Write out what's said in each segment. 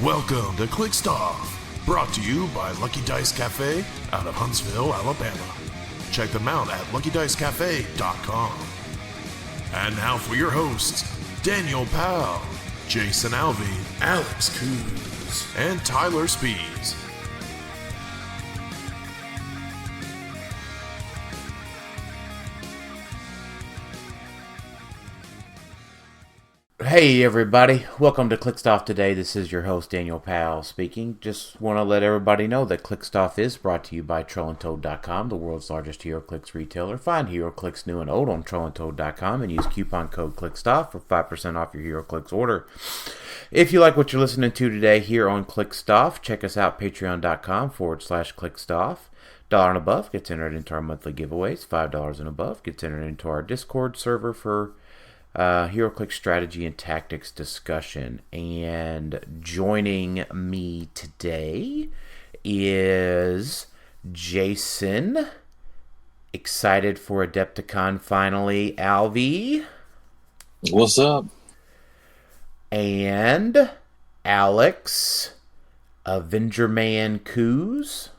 Welcome to Clixed Off, brought to you by Lucky Dice Cafe out of Huntsville, Alabama. Check them out at luckydicecafe.com. And now for your hosts, Daniel Powell, Jason Alvey, Alex Coos, and Tylor Spees. Hey everybody, welcome to Clixed Off today. This is your host Daniel Powell speaking. Just want to let everybody know that Clixed Off is brought to you by TrollandToad.com, the world's largest HeroClix retailer. Find HeroClix new and old on TrollandToad.com and use coupon code CliXedOff for 5% off your HeroClix order. If you like what you're listening to today here on Clixed Off, check us out patreon.com/CliXedOff. $1 and above gets entered into our monthly giveaways. $5 and above gets entered into our Discord server for HeroClix strategy and tactics discussion. And joining me today is Jason. Excited for Adepticon finally, Alvey. What's up? And Alex, Avenger Man Coos.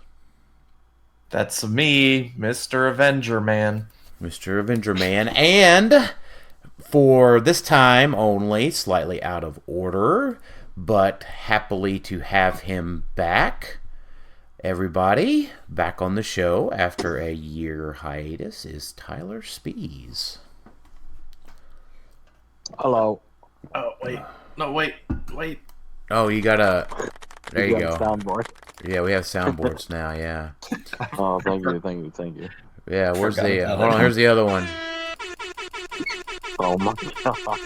That's me, Mr. Avenger Man. Mr. Avenger Man. And for this time only, slightly out of order, but happily to have him back. Everybody, back on the show after a year hiatus is Tylor Spees. Hello. Oh, wait. No, wait. Oh, you got a... There you go. Soundboard. Yeah, we have soundboards now, yeah. Oh, thank you. Yeah, where's the... hold on, here's the other one. Oh my god.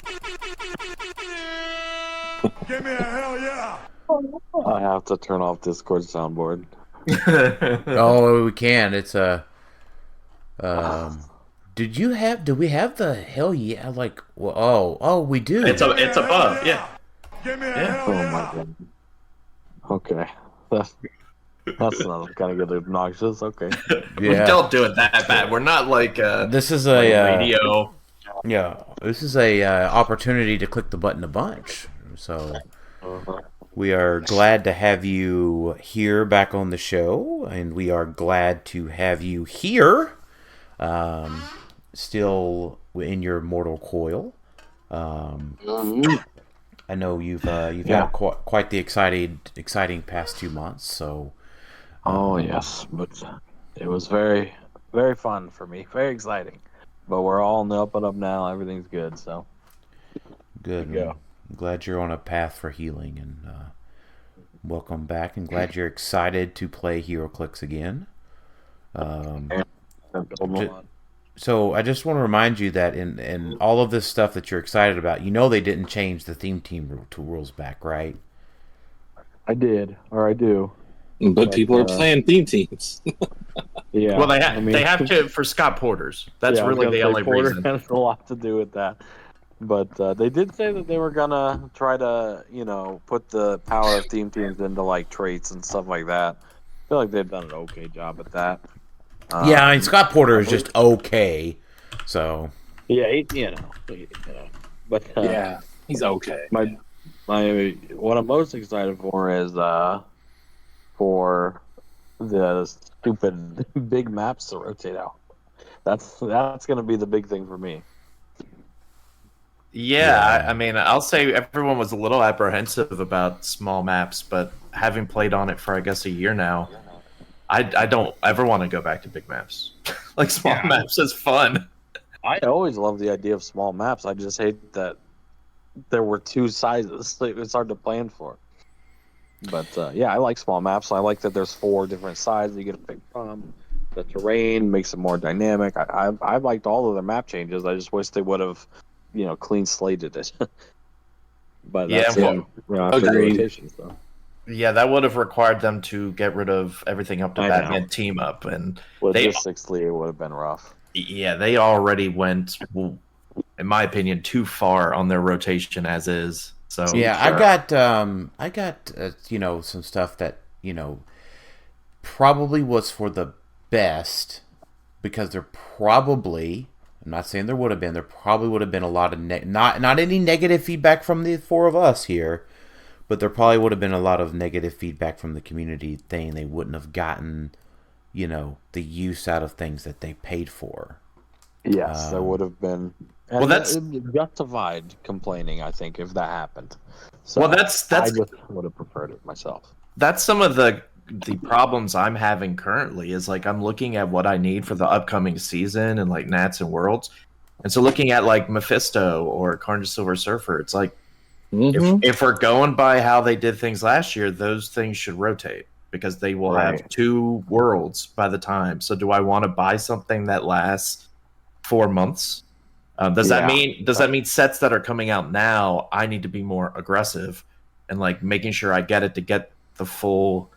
Give me a hell yeah! I have to turn off Discord soundboard. Oh, we can. It's a... do we have the hell yeah? Like, well, we do. It's above, yeah. Give me a Yeah. hell Oh yeah! my god. Okay. That's not kind of get obnoxious. Okay. We Yeah. don't do it that bad. We're not like This is a... radio. Yeah, this is a opportunity to click the button a bunch. So we are glad to have you here back on the show, and we are glad to have you here, still in your mortal coil. I know you've had quite the exciting past 2 months. So. Oh yes, but it was very, very fun for me. Very exciting. But we're all on the up and up now. Everything's good. So. Good. Yeah. I'm glad you're on a path for healing, and welcome back. And glad you're excited to play HeroClix again. So I just want to remind you that in all of this stuff that you're excited about, you know they didn't change the theme team rules back, right? I did, or I do. But people are playing theme teams. Yeah. Well, they have to for Scott Porter's. That's really the only reason. Has a lot to do with that. But they did say that they were gonna try to, put the power of theme teams into like traits and stuff like that. I feel like they've done an okay job at that. Yeah, I mean Scott Porter is just okay. So Yeah, but Yeah, he's okay. my what I'm most excited for is for the stupid big maps to rotate out. That's gonna be the big thing for me. Yeah, I mean, I'll say everyone was a little apprehensive about small maps, but having played on it for, I guess, a year now, I don't ever want to go back to big maps. Like, small maps is fun. I always love the idea of small maps. I just hate that there were two sizes. It's hard to plan for. But, I like small maps. I like that there's 4 different sizes you get to pick from. The terrain makes it more dynamic. I liked all of their map changes. I just wish they would have, clean slated it. But that's agreed. rotation, so. Yeah, that would have required them to get rid of everything up to I Batman know. Team Up. And Logistically, it would have been rough. they already went, in my opinion, too far on their rotation as is. So yeah, sure. I got some stuff that probably was for the best, because there probably, I'm not saying there probably would have been a lot of not any negative feedback from the 4 of us here, but there probably would have been a lot of negative feedback from the community saying they wouldn't have gotten, the use out of things that they paid for. Yes, there would have been. And Well, that's justified complaining, I think, if that happened. So well, that's I just would have preferred it myself. That's some of the problems I'm having currently. Is like I'm looking at what I need for the upcoming season and like Nats and Worlds, and so looking at like Mephisto or Carnage Silver Surfer, it's like if we're going by how they did things last year, those things should rotate because they will have 2 worlds by the time. So do I want to buy something that lasts 4 months? Does that mean sets that are coming out now, I need to be more aggressive and like making sure I get it to get the full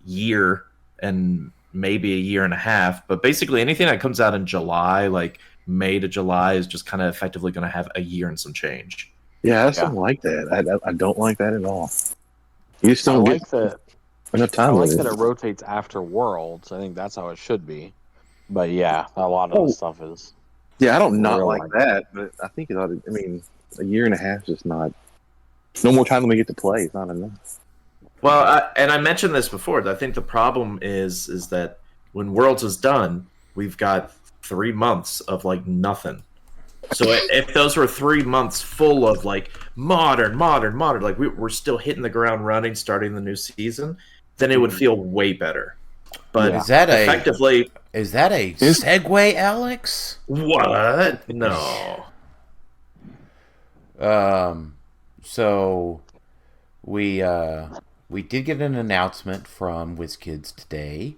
year and maybe a year and a half? But basically anything that comes out in July, like May to July, is just kind of effectively going to have a year and some change. Yeah, I just don't like that. I don't like that at all. You just don't get enough time. I like that it rotates after Worlds. I think that's how it should be. But yeah, a lot of the stuff is. Yeah, I don't not like that, but I think it ought to. I mean, a year and a half is just not. No more time than we get to play. It's not enough. Well, I mentioned this before. I think the problem is that when Worlds is done, we've got 3 months of like nothing. So if those were 3 months full of like modern, like we're still hitting the ground running, starting the new season, then it would feel way better. But is that effectively? Is that a segue, Alex? What? No. So we did get an announcement from Wizkids today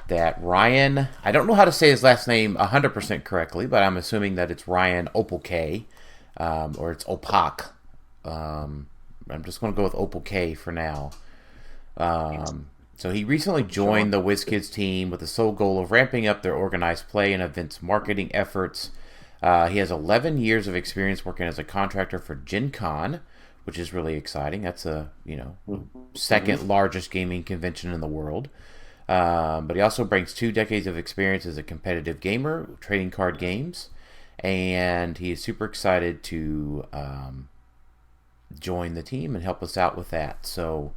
that Ryan, I don't know how to say his last name 100% correctly, but I'm assuming that it's Ryan Opal K, or it's Opak. I'm just going to go with Opal K for now. So he recently joined the Wizkids team with the sole goal of ramping up their organized play and events marketing efforts. He has 11 years of experience working as a contractor for Gen Con, which is really exciting. That's a second largest gaming convention in the world. But he also brings 2 decades of experience as a competitive gamer, trading card games, and he is super excited to join the team and help us out with that. So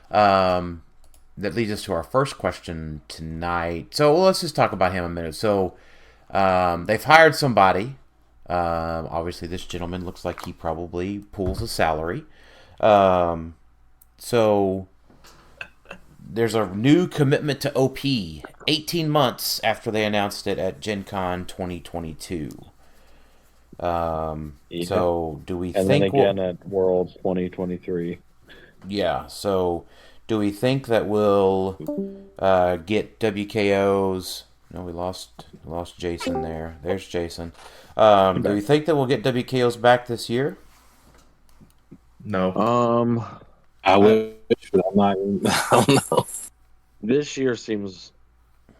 that leads us to our first question tonight. So let's just talk about him a minute. So they've hired somebody. Obviously, this gentleman looks like he probably pulls a salary. So there's a new commitment to OP 18 months after they announced it at Gen Con 2022. So do we think... And then again at World 2023. Yeah, so do we think that we'll get WKOs... No, we lost Jason there. There's Jason. Do we think that we'll get WKOs back this year? No. I wish, but I'm not. I don't know. This year seems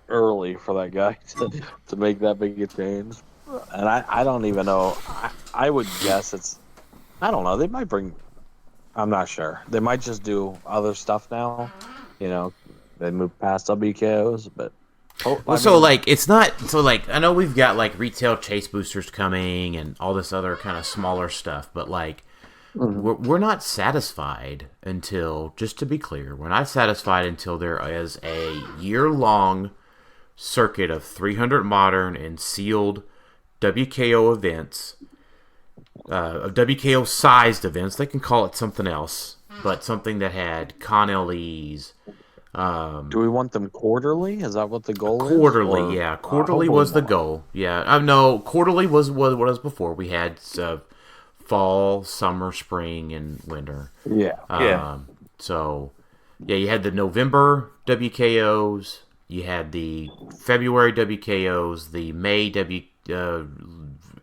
early for that guy to make that big a change. And I don't even know. I would guess it's... I don't know. They might bring... I'm not sure. They might just do other stuff now. They move past WKOs, but... it's not... So, I know we've got, retail chase boosters coming and all this other kind of smaller stuff, but, we're not satisfied until... Just to be clear, we're not satisfied until there is a year-long circuit of 300 Modern and sealed WKO events, WKO-sized events. They can call it something else, but something that had Con LEs. Do we want them quarterly? Is that what the goal is? Quarterly, yeah. Quarterly was the goal. Yeah. No, quarterly was what it was before. We had fall, summer, spring, and winter. Yeah. So, yeah, you had the November WKOs, you had the February WKOs, the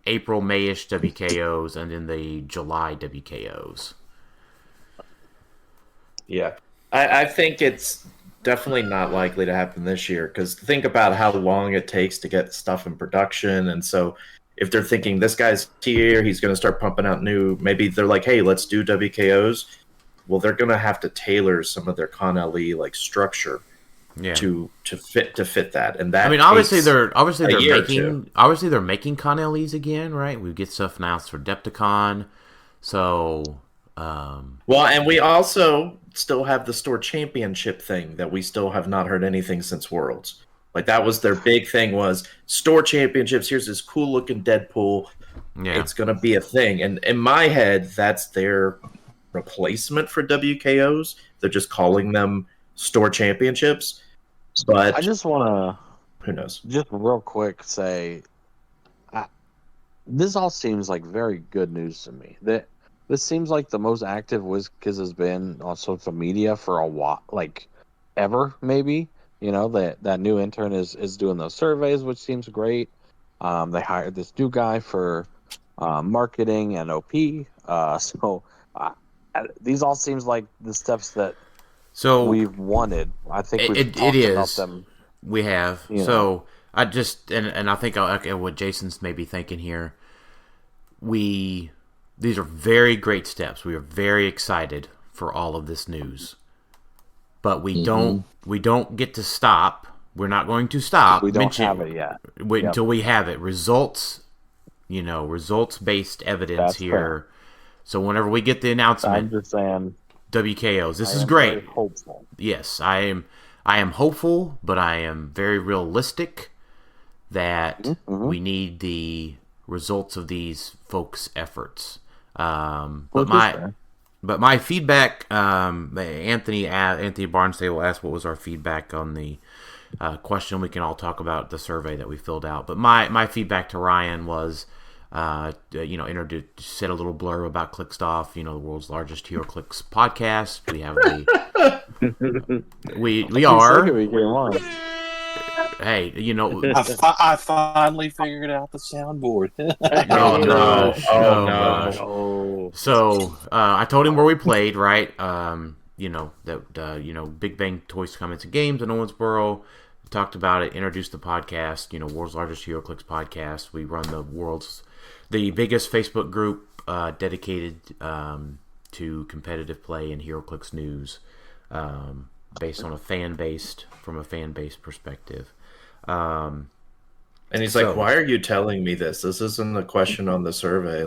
April, May-ish WKOs, and then the July WKOs. Yeah. I think it's definitely not likely to happen this year, because think about how long it takes to get stuff in production. And so if they're thinking this guy's here, he's going to start pumping out maybe they're like, hey, let's do WKOs. Well, they're going to have to tailor some of their Con LE structure to fit that. And that, I mean, obviously they're making Con LEs again, right? We get stuff announced for Depticon. So Well, and we also still have the store championship thing that we still have not heard anything since Worlds. Like that was their big thing was store championships. Here's this cool looking Deadpool. Yeah. It's going to be a thing. And in my head, that's their replacement for WKOs. They're just calling them store championships. But I just want to, who knows? just real quick say, this all seems like very good news to me. This seems like the most active Wizkids has been on social media for a while, like ever, maybe. You know, that new intern is doing those surveys, which seems great. They hired this new guy for marketing and OP. So these all seems like the steps that we've wanted. I think we've talked about them. We have. So I just and I think what Jason's maybe thinking here. These are very great steps. We are very excited for all of this news, but we don't get to stop. We're not going to stop. We don't have it yet. Wait until we have it. Results, results-based evidence That's here. fair. So whenever we get the announcement, I'm just saying, WKOs. This is very great. hopeful. Yes, I am hopeful, but I am very realistic that we need the results of these folks' efforts. But my feedback, Anthony Barnstable asked what was our feedback on the question. We can all talk about the survey that we filled out. But my feedback to Ryan was, said a little blurb about Clixed Off, the world's largest HeroClix podcast. We have we are. Hey, I finally figured out the soundboard. No. So I told him where we played, right? Big Bang Toys, Comments, and Games in Owensboro. We talked about it, introduced the podcast, world's largest HeroClix podcast. We run the biggest Facebook group dedicated to competitive play and HeroClix news, based on from a fan-based perspective. And he's like, "Why are you telling me this? This isn't a question on the survey."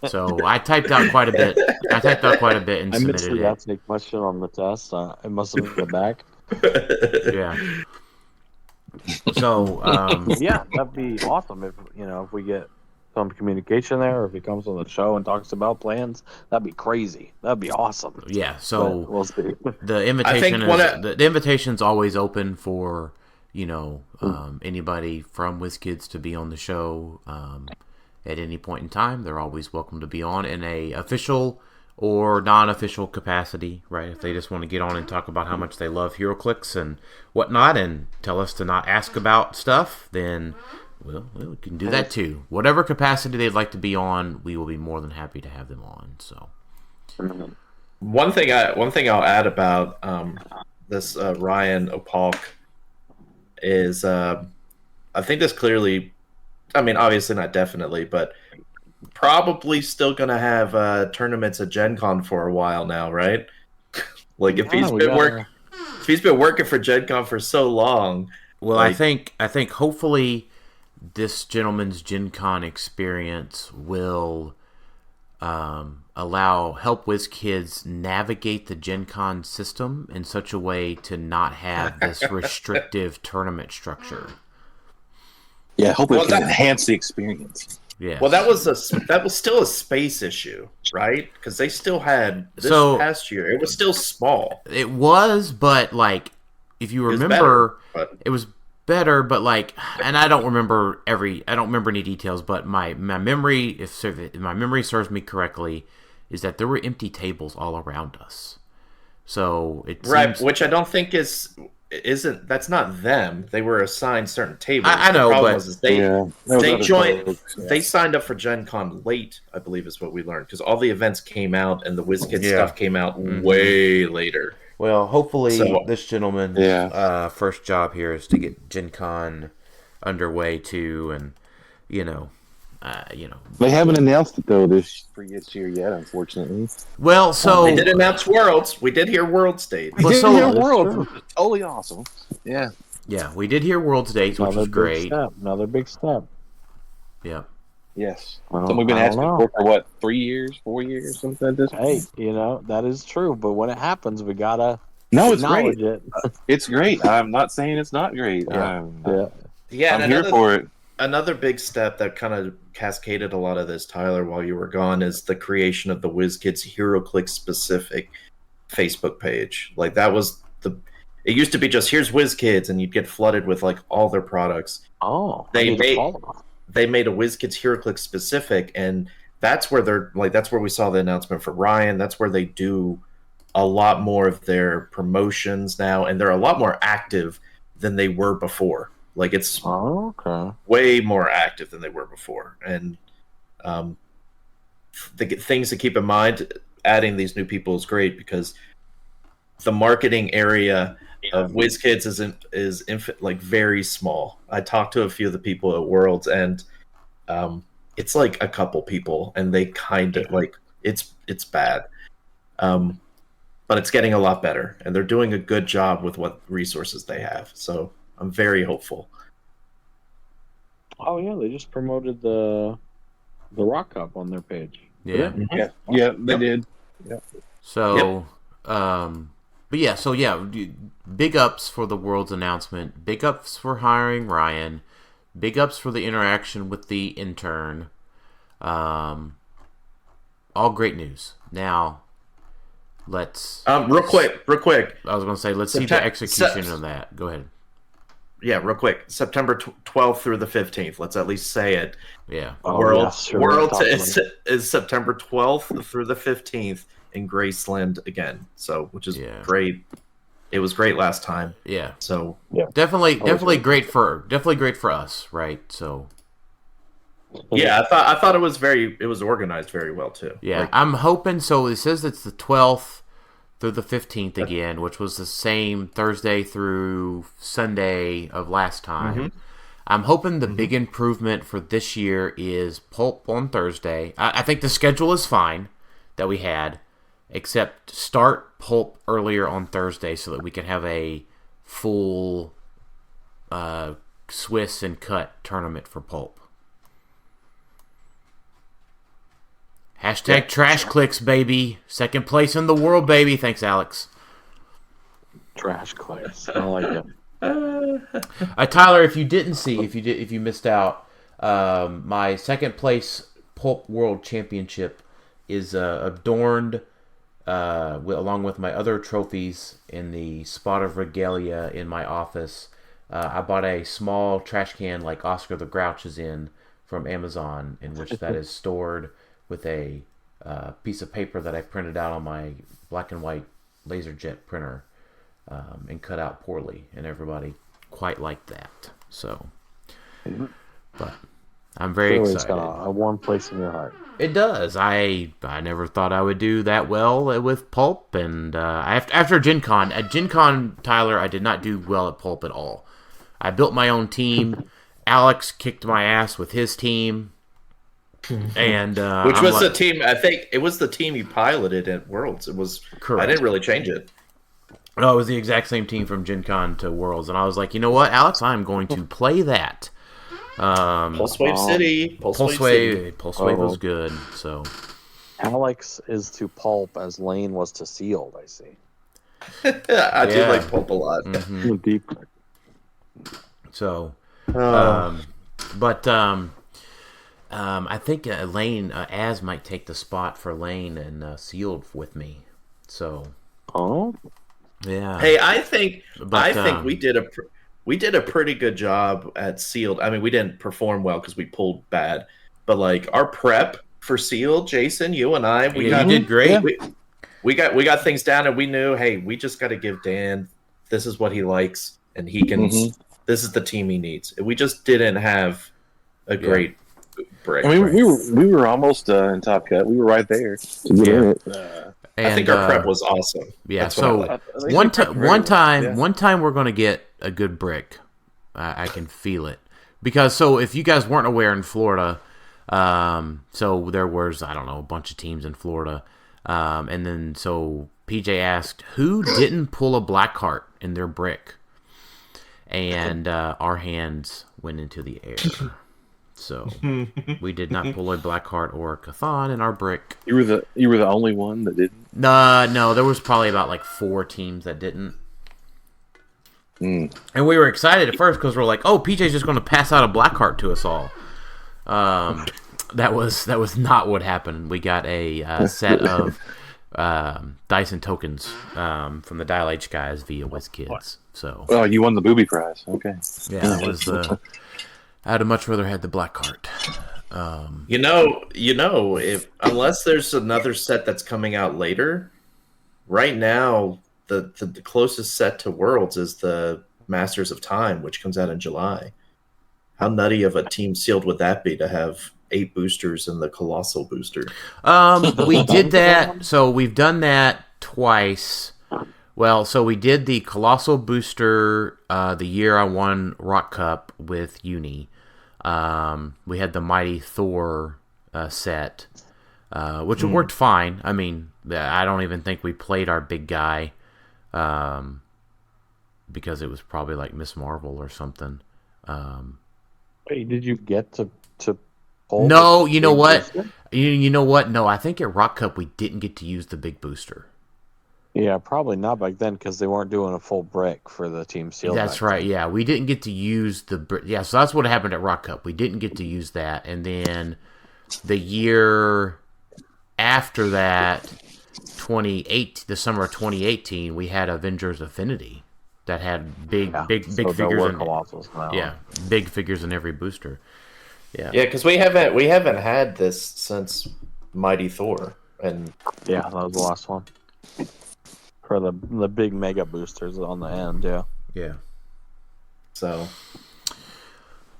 So I typed out quite a bit. And submitted it. I missed that's a question on the test. I must have been back. Yeah. So yeah, that'd be awesome if we get some communication there, or if he comes on the show and talks about plans. That'd be crazy. That'd be awesome. Yeah. So but we'll see. The invitation the invitation's always open for anybody from Wizkids to be on the show at any point in time. They're always welcome to be on in a official or non-official capacity, right? If they just want to get on and talk about how much they love HeroClix and whatnot and tell us to not ask about stuff, then we can do that too. Whatever capacity they'd like to be on, we will be more than happy to have them on. So one thing I'll add about this Ryan Opalk is I think this clearly, obviously not definitely, but probably still going to have tournaments at Gen Con for a while now, right? Like if he's been working for Gen Con for so long. Well, I think hopefully this gentleman's Gen Con experience will help Wizkids navigate the Gen Con system in such a way to not have this restrictive tournament structure. Yeah, hopefully it can enhance the experience. Yeah. Well, that was still a space issue, right? Because they still had past year. It was still small. It was, but if you remember, it was better. But and I don't remember any details. But my memory, if my memory serves me correctly, is that there were empty tables all around us. So it seems, which I don't think that's not them. They were assigned certain tables. I know, but they joined. They signed up for Gen Con late, I believe, is what we learned, because all the events came out and the Wizkids stuff came out way later. Well, hopefully this gentleman's first job here is to get Gen Con underway too, and they haven't announced it though this year yet, unfortunately. Well, so they did announce Worlds. We did hear Worlds dates. We did hear Worlds. Totally awesome. Yeah. Yeah, we did hear Worlds dates, which was great. Another big step. Yeah. Yes. Well, Something we've been I don't asking know. for what, 3 years, 4 years, something like this. Hey, that is true. But when it happens, we gotta No, it's great. acknowledge it. It's great. I'm not saying it's not great. Yeah. Yeah, I'm and here for it. another big step that kind of cascaded a lot of this, Tyler, while you were gone, is the creation of the Wizkids HeroClix specific Facebook page. Like that was it used to be just here's Wizkids, and you'd get flooded with like all their products. Oh, They I need to made follow. they made a Wizkids HeroClix specific, and that's where that's where we saw the announcement for Ryan. That's where they do a lot more of their promotions now, and they're a lot more active than they were before. Like it's Okay. way more active than they were before, and the things to keep in mind. Adding these new people is great because the marketing area of WizKids is like very small. I talked to a few of the people at Worlds, and it's like a couple people, and they kind of like it's bad, but it's getting a lot better, and they're doing a good job with what resources they have. So I'm very hopeful. Oh yeah, they just promoted the Rock Cup on their page. Yeah. Yeah, they did. So, but yeah, big ups for the World's announcement. Big ups for hiring Ryan. Big ups for the interaction with the intern. All great news. Now, let's... Real quick. I was going to say, let's see the execution of that. Go ahead. Yeah, real quick. September 12th through the 15th. Let's at least say it. Yeah. World is is September 12th through the 15th in Graceland again. So, which is great. It was great last time. Yeah. So definitely great for us, right? So yeah, I thought it was organized very well too. Yeah, like, I'm hoping. So it says it's the 12th through the 15th again, which was the same Thursday through Sunday of last time. Mm-hmm. I'm hoping the big improvement for this year is Pulp on Thursday. I think the schedule is fine that we had, except start Pulp earlier on Thursday so that we can have a full Swiss and cut tournament for Pulp. Hashtag Trash Clicks, baby. Second place in the world, baby. Thanks, Alex. Trash Clicks. I like it. Tyler, if you missed out, my second place Pulp World Championship is adorned along with my other trophies in the spot of regalia in my office. I bought a small trash can like Oscar the Grouch is in from Amazon, in which that is stored with a piece of paper that I printed out on my black and white LaserJet printer and cut out poorly, and everybody quite liked that. So, but I'm very excited. It's got a warm place in your heart. It does. I never thought I would do that well with Pulp, and after Gen Con, at Gen Con, Tyler, I did not do well at Pulp at all. I built my own team. Alex kicked my ass with his team. And which was the team? I think it was the team you piloted at Worlds. It was correct. I didn't really change it. No, it was the exact same team from Gen Con to Worlds, and I was like, you know what, Alex, I'm going to play that. Pulse Wave City. Pulse Wave was good. So Alex is to Pulp as Lane was to Sealed. I see. I do like Pulp a lot. Mm-hmm. Deep. So, I think Lane Az might take the spot for Lane and Sealed with me. So, yeah. Hey, I think we did a pretty good job at Sealed. I mean, we didn't perform well because we pulled bad, but like our prep for Sealed, Jason, you and I, you did great. We got things down, and we knew, hey, we just got to give Dan. This is what he likes, and he can. This is the team he needs. We just didn't have a great break. I mean, we were almost in Top Cut. We were right there to get in it. And, I think our prep was awesome. Yeah. So one time we're going to get a good brick. I can feel it because if you guys weren't aware in Florida, so there was a bunch of teams in Florida, and then so PJ asked who didn't pull a black heart in their brick, and our hands went into the air. So we did not pull a Blackheart or a Chthon in our brick. You were the only one that didn't. No, there was probably about like 4 teams that didn't. And we were excited at first because we're like, "Oh, PJ's just going to pass out a Blackheart to us all." That was not what happened. We got a set of Dyson tokens from the Dial H guys via Wizkids. So, Oh, you won the booby prize. Okay. yeah, it was. I'd have much rather had the Blackheart. If unless there's another set that's coming out later, right now the closest set to Worlds is the Masters of Time, which comes out in July. How nutty of a team sealed would that be to have 8 boosters in the Colossal booster? We did that. So we've done that twice. Well, so we did the Colossal booster the year I won Rock Cup with Uni. We had the Mighty Thor set, which worked fine. I mean, I don't even think we played our big guy because it was probably like Miss Marvel or something. Wait, did you get to pull? No, you know what? You know what? No, I think at Rock Cup we didn't get to use the big booster. Yeah, probably not back then because they weren't doing a full brick for the team seal. That's right. then. Yeah, we didn't get to use the. Yeah, so that's what happened at Rock Cup. We didn't get to use that, and then the year after that, the summer of 2018, we had Avengers Affinity that had big So figures there were in. Colossals now. Yeah, big figures in every booster. Yeah. Yeah, because we haven't had this since Mighty Thor, and Yeah, that was the last one. For the big mega boosters on the end, yeah. Yeah. so.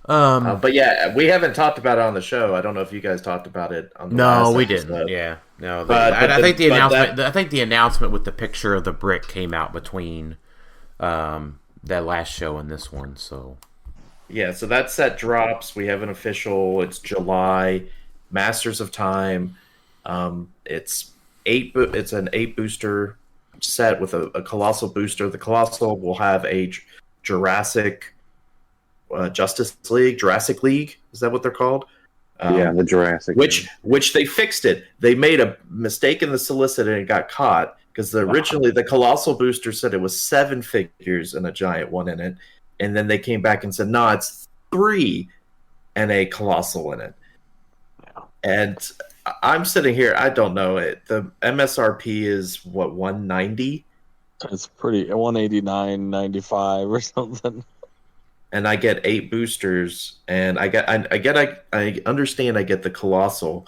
But yeah, we haven't talked about it on the show. I don't know if you guys talked about it on the No, last we episode. didn't. Yeah, no. I think the announcement. I think the announcement with the picture of the brick came out between that last show and this one. So Yeah, so that set drops. We have an official. It's July, Masters of Time. It's an 8 booster set with a Colossal booster. The Colossal will have a Jurassic Jurassic League. Is that what they're called? Yeah, the Jurassic. Which they fixed it. They made a mistake in the solicit and it got caught because originally the Colossal booster said it was 7 figures and a giant one in it, and then they came back and said no, it's 3 and a Colossal in it. And I'm sitting here, I don't know. The MSRP is what, 190? It's pretty 189.95 or something. And I get 8 boosters, and I understand I get the Colossal,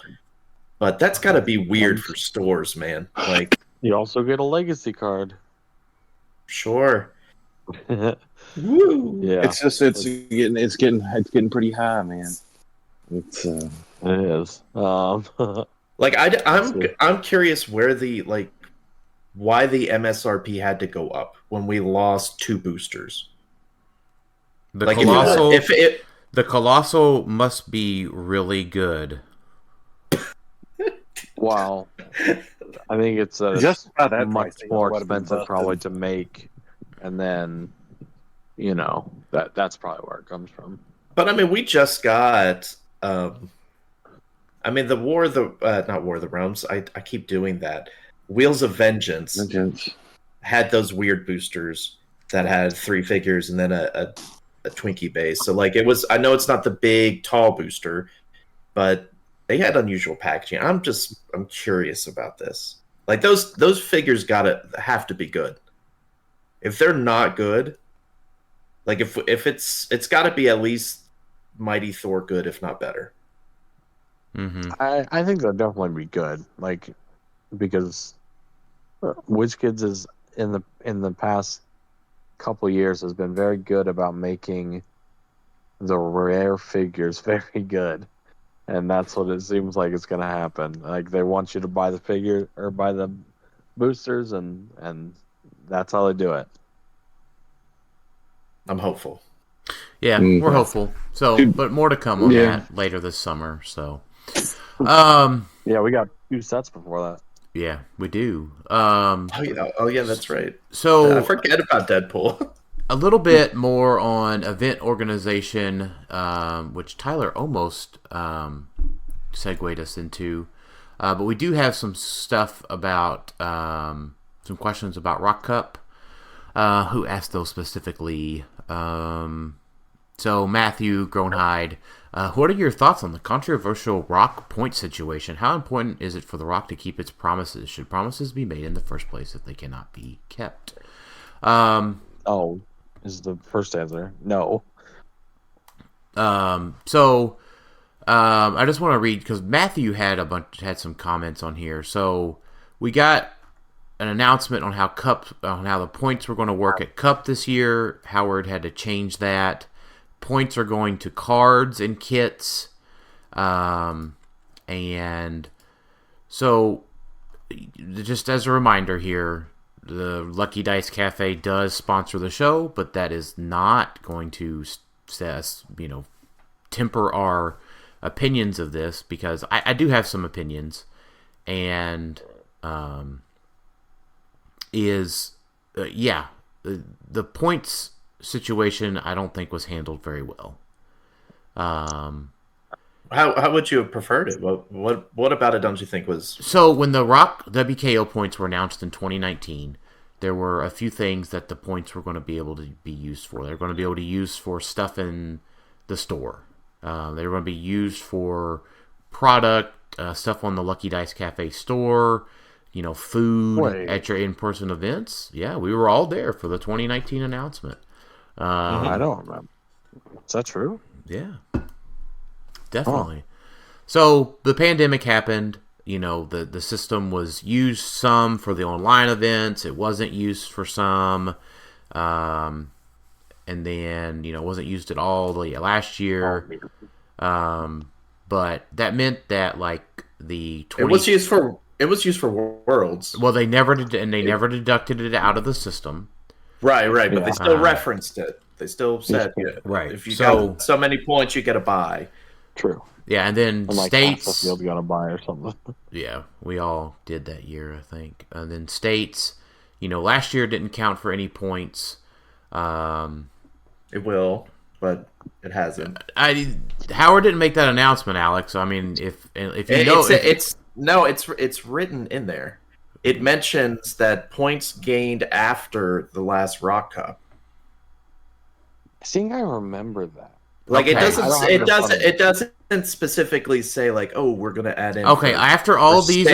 but that's got to be weird for stores, man. Like, You also get a legacy card. sure. Yeah. It's getting pretty high, man. It's It is. Like I'm curious why the MSRP had to go up when we lost 2 boosters. the Like Colossal. if it The Colossal must be really good. Wow. I think it's just about that much price, more what a big expensive buck. probably to make, and then that's probably where it comes from. But I mean, we just got. The not War of the Realms. I keep doing that. Wheels of Vengeance had those weird boosters that had 3 figures and then a Twinkie base. So like it was. I know it's not the big tall booster, but they had unusual packaging. I'm curious about this. Like those figures have to be good. If they're not good, like if it's got to be at least Mighty Thor good, if not better. Mm-hmm. I think they'll definitely be good, like because Wizkids is in the past couple years has been very good about making the rare figures very good, and that's what it seems like it's going to happen. Like they want you to buy the figure or buy the boosters, and that's how they do it. I'm hopeful. Yeah, we're hopeful. So, but more to come on that later this summer. So, Yeah, we got 2 sets before that. yeah, we do. Oh yeah, that's right. So I forget about Deadpool. a little bit more on event organization, which Tylor almost segued us into. But we do have some stuff about, some questions about Rock Cup. Who asked those specifically? So Matthew Gronhide, what are your thoughts on the controversial Rock point situation? How important is it for the Rock to keep its promises? Should promises be made in the first place if they cannot be kept? Is the first answer no. I just want to read because Matthew had some comments on here. So we got an announcement on how the points were going to work at Cup this year. Howard had to change that. Points are going to cards and kits, and so just as a reminder here, the Lucky Dice Cafe does sponsor the show, but that is not going to temper our opinions of this, because I do have some opinions, and the points situation I don't think was handled very well. How would you have preferred it? What about it don't you think was... So when the Rock WKO points were announced in 2019, there were a few things that the points were going to be able to be used for. They're going to be able to use for stuff in the store. They're going to be used for product, stuff on the Lucky Dice Cafe store, food at your in-person events. Yeah, we were all there for the 2019 announcement. I don't remember. Is that true? Yeah, definitely. So the pandemic happened. The system was used some for the online events. It wasn't used for some. And then, it wasn't used at all last year. But that meant that, the 20... It was used for Worlds. Well, they never did, and they never deducted it out of the system. Right, but they still referenced it. They still said, right. If you got so many points, you get a buy. True. Yeah, and then states... Field got a buy or something. Yeah, we all did that year, I think. And then states, last year didn't count for any points. It will, but it hasn't. Howard didn't make that announcement, Alex. I mean, if you know... It's written in there. It mentions that points gained after the last Rock Cup. I think I remember that. It doesn't specifically say we're going to add in. Okay, after all of these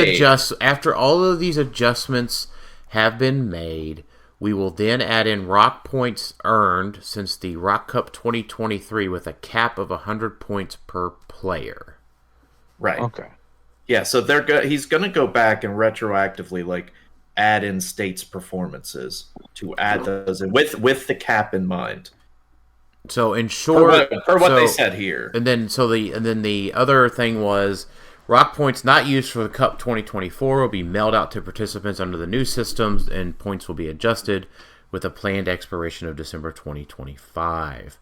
adjustments have been made, we will then add in Rock points earned since the Rock Cup 2023 with a cap of 100 points per player. Right. Okay. Yeah, so he's going to go back and retroactively add in states' performances to add those in with the cap in mind. So in short, for what they said here, and then the other thing was Rock points not used for the Cup 2024 will be mailed out to participants under the new systems, and points will be adjusted with a planned expiration of December 2025.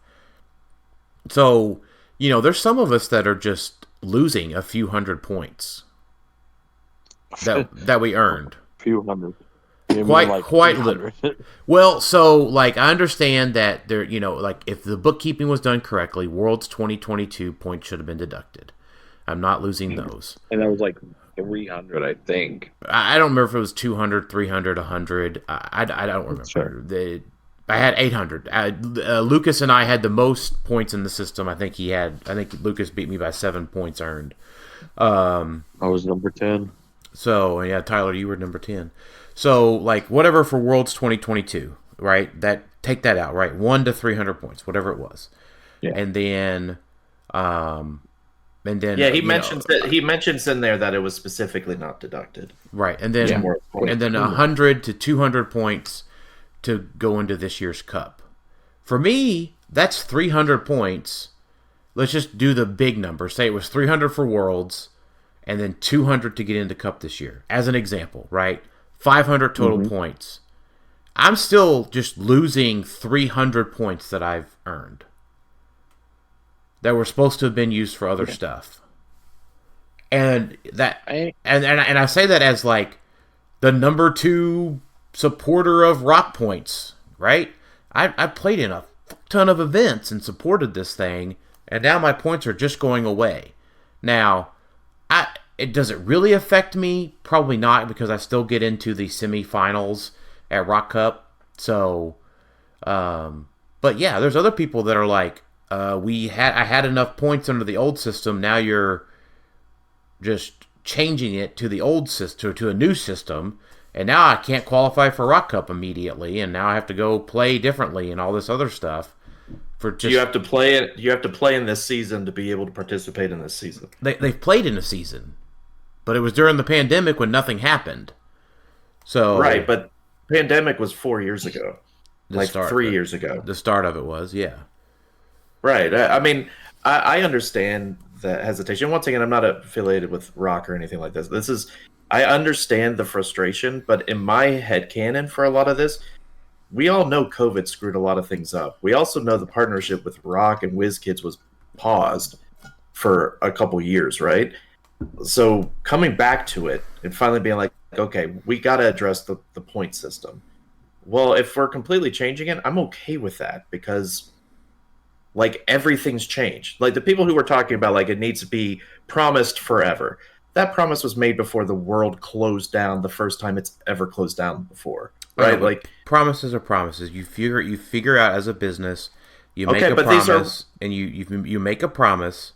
So there's some of us that are just losing a few hundred points that we earned. A few hundred. Quite literally. Well, so I understand that there, if the bookkeeping was done correctly, Worlds 2022 points should have been deducted. I'm not losing those. And that was 300, I think. I don't remember if it was 200, 300, 100. I don't remember. Sure. I had 800. Lucas and I had the most points in the system. I think Lucas beat me by 7 points earned. I was number 10. So, yeah, Tylor, you were number 10. So, whatever for Worlds 2022, right? Take that out, right? 1 to 300 points, whatever it was. Yeah. And then he mentions in there that it was specifically not deducted. Right. And then 100 to 200 points to go into this year's Cup. For me, that's 300 points. Let's just do the big number. Say it was 300 for Worlds and then 200 to get into Cup this year, as an example, right? 500 total points. I'm still just losing 300 points that I've earned that were supposed to have been used for other stuff. And I say that as the number 2 supporter of Rock points, right? I played in a ton of events and supported this thing, and now my points are just going away. Now, does it really affect me? Probably not, because I still get into the semifinals at Rock Cup. So, but yeah, there's other people that are like, I had enough points under the old system. Now you're just changing it to the old system, to a new system, and now I can't qualify for Rock Cup immediately, and now I have to go play differently and all this other stuff. You have to play it. You have to play in this season to be able to participate in this season. They've played in a season, but it was during the pandemic when nothing happened. So right, but pandemic was 4 years ago, like 3 years ago. The start of it was, yeah. Right. I mean, I understand the hesitation. Once again, I'm not affiliated with Rock or anything like this. I understand the frustration, but in my headcanon for a lot of this, we all know COVID screwed a lot of things up. We also know the partnership with Rock and Wizkids was paused for a couple years, right? So coming back to it and finally being like, okay, we got to address the point system. Well, if we're completely changing it, I'm okay with that, because like everything's changed. Like the people who were talking about like it needs to be promised forever. That promise was made before the world closed down the first time it's ever closed down before. Right? Like promises are promises. You figure out as a business, you make a promise, and you make a promise,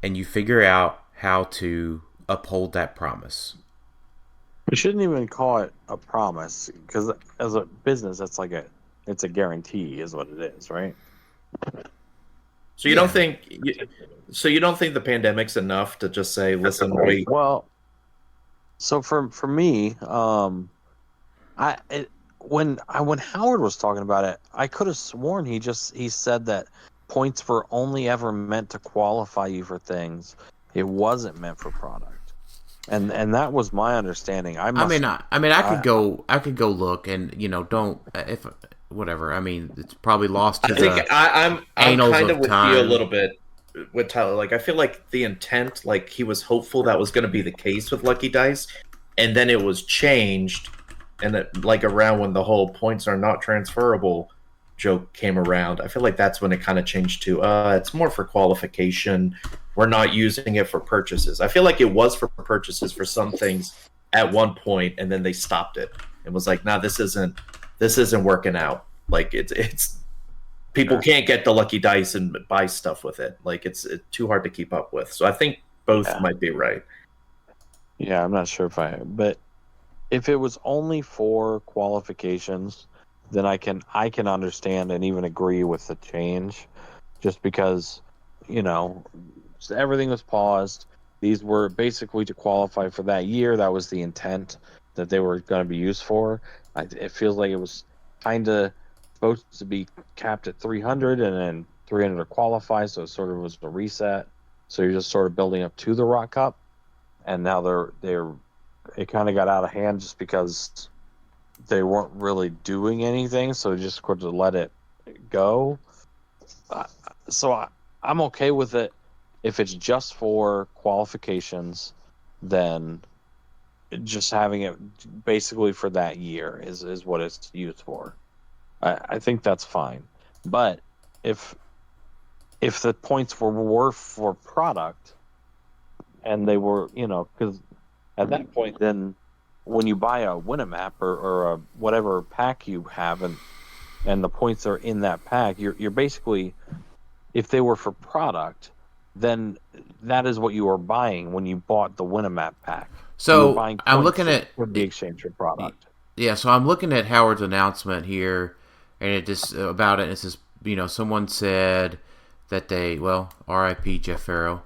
and you figure out how to uphold that promise. We shouldn't even call it a promise, because as a business, it's a guarantee, is what it is, right? So you don't think the pandemic's enough to just say, listen, wait. Well, so for me, when Howard was talking about it, I could have sworn he said that points were only ever meant to qualify you for things. It wasn't meant for product, and that was my understanding. I could go look, and don't if whatever. I mean, it's probably lost to I'm kind of with time. you a little bit with Tylor. Like I feel like the intent, like he was hopeful that was going to be the case with Lucky Dice, and then it was changed. And that, like, around when the whole points are not transferable joke came around, I feel like that's when it kind of changed to, it's more for qualification. We're not using it for purchases. I feel like it was for purchases for some things at one point, and then they stopped it and was like, nah, this isn't working out. Like, it's people can't get the Lucky Dice and buy stuff with it. Like, it's too hard to keep up with. So I think both might be right. Yeah, I'm not sure but if it was only for qualifications, then I can understand and even agree with the change, just because, everything was paused. These were basically to qualify for that year. That was the intent that they were going to be used for. It feels like it was kind of supposed to be capped at 300 and then 300 to qualify, so it sort of was a reset. So you're just sort of building up to the Rock Cup, and now it kind of got out of hand just because they weren't really doing anything, so just sort of let it go. So I'm okay with it. If it's just for qualifications, then just having it basically for that year is what it's used for. I think that's fine. But if the points were for product, and they were, because at that point, then when you buy a Winamap or a whatever pack you have, and the points are in that pack, you're basically, if they were for product, then that is what you were buying when you bought the Winamap pack. So I'm looking at the exchange for product. Yeah, so I'm looking at Howard's announcement here, and it just about it. It says, someone said that R.I.P. Jeff Farrow.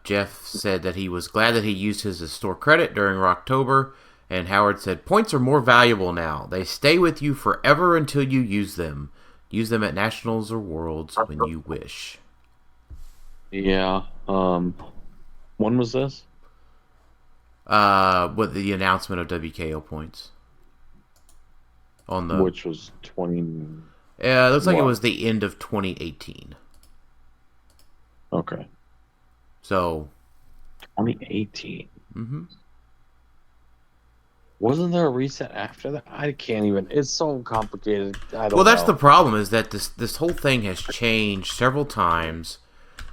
Jeff said that he was glad that he used his to store credit during Rocktober, and Howard said, points are more valuable now. They stay with you forever until you use them. Use them at Nationals or Worlds when you wish. Yeah. When was this? With the announcement of WKO points. Which was 20... Yeah, it looks like it was the end of 2018. Okay. So 2018. Mm-hmm. Wasn't there a reset after that? I can't even. It's so complicated. I don't Well, that's know. the problem, is that this whole thing has changed several times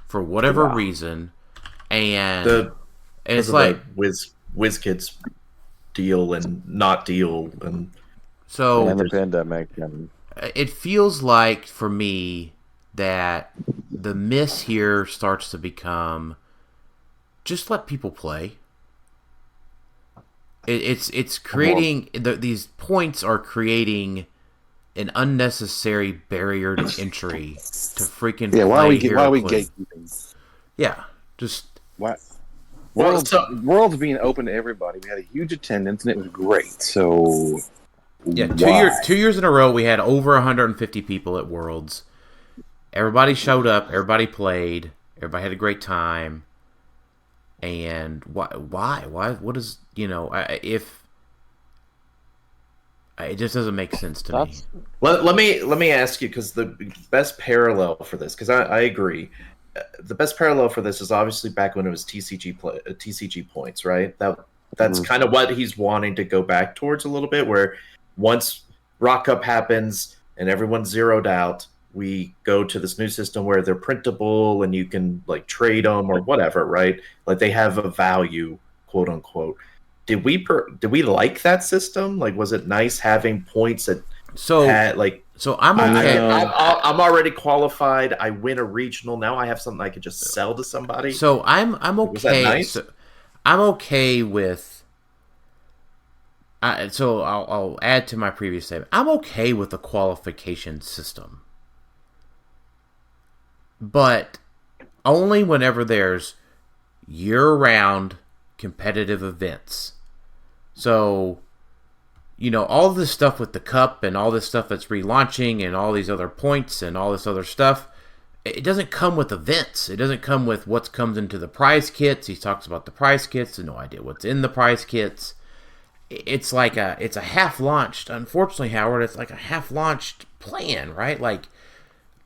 for whatever reason, and it's like Wizkids deal and not deal, and so. And the pandemic. And It feels like for me that the miss here starts to become just let people play. It's creating these points are creating an unnecessary barrier to entry to freaking play. Why are we HeroClix. gatekeeping? Yeah, just Why? Well, World's being open to everybody. We had a huge attendance and it was great. So yeah, why? 2 years in a row we had over 150 people at Worlds. Everybody showed up, everybody played, everybody had a great time. And why? What is, if it just doesn't make sense to me. let me ask you, because the best parallel for this, because I agree, the best parallel for this is obviously back when it was TCG points, right? That's kind of what he's wanting to go back towards a little bit, where once Rock Cup happens and everyone's zeroed out, we go to this new system where they're printable and you can like trade them or whatever, right? Like they have a value, quote unquote. Did we like that system? Like, was it nice having points that had like? So I'm okay. I'm already qualified. I win a regional. Now I have something I could just sell to somebody. So I'm okay. Was that nice? So I'm okay with. So I'll add to my previous statement. I'm okay with the qualification system, but only whenever there's year-round competitive events. So, all this stuff with the cup and all this stuff that's relaunching and all these other points and all this other stuff, it doesn't come with events. It doesn't come with what comes into the prize kits. He talks about the prize kits and no idea what's in the prize kits. It's like it's a half-launched, unfortunately, Howard, it's like a half-launched plan, right? Like,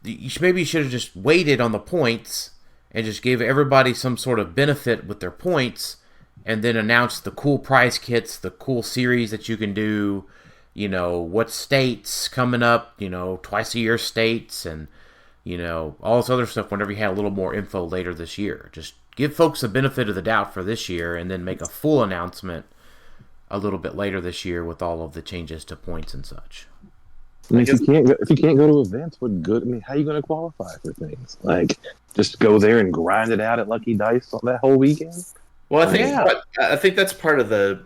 maybe you should have just waited on the points and just gave everybody some sort of benefit with their points, and then announced the cool prize kits, the cool series that you can do, what states coming up, twice a year states, and, all this other stuff whenever you had a little more info later this year. Just give folks the benefit of the doubt for this year and then make a full announcement a little bit later this year with all of the changes to points and such. I mean, if you can't go to events, what good? I mean, how are you going to qualify for things? Like, just go there and grind it out at Lucky Dice on that whole weekend? Well, I think that's part of the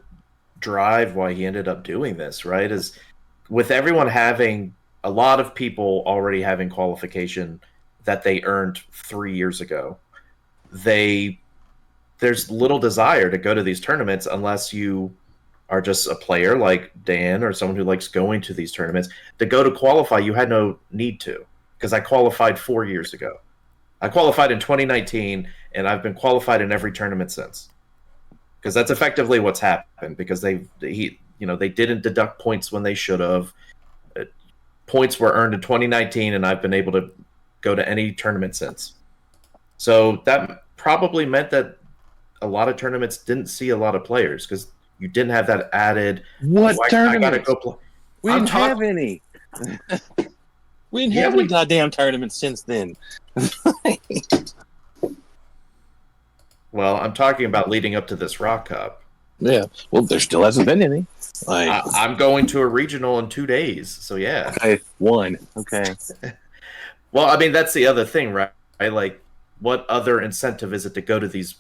drive why he ended up doing this, right? Is with everyone having a lot of people already having qualification that they earned 3 years ago, there's little desire to go to these tournaments unless you are just a player like Dan or someone who likes going to these tournaments. To go to qualify, you had no need to, because I qualified 4 years ago. I qualified in 2019, and I've been qualified in every tournament since. Because that's effectively what's happened. Because they didn't deduct points when they should have. Points were earned in 2019, and I've been able to go to any tournament since. So that probably meant that a lot of tournaments didn't see a lot of players because you didn't have that added. What tournament? I gotta go play. We didn't have any. We didn't have any goddamn tournaments since then. Well, I'm talking about leading up to this Rock Cup. Yeah. Well, there still hasn't been any. Like, I'm going to a regional in 2 days, so yeah. Okay, one. Okay. Well, I mean, that's the other thing, right? Like, what other incentive is it to go to these?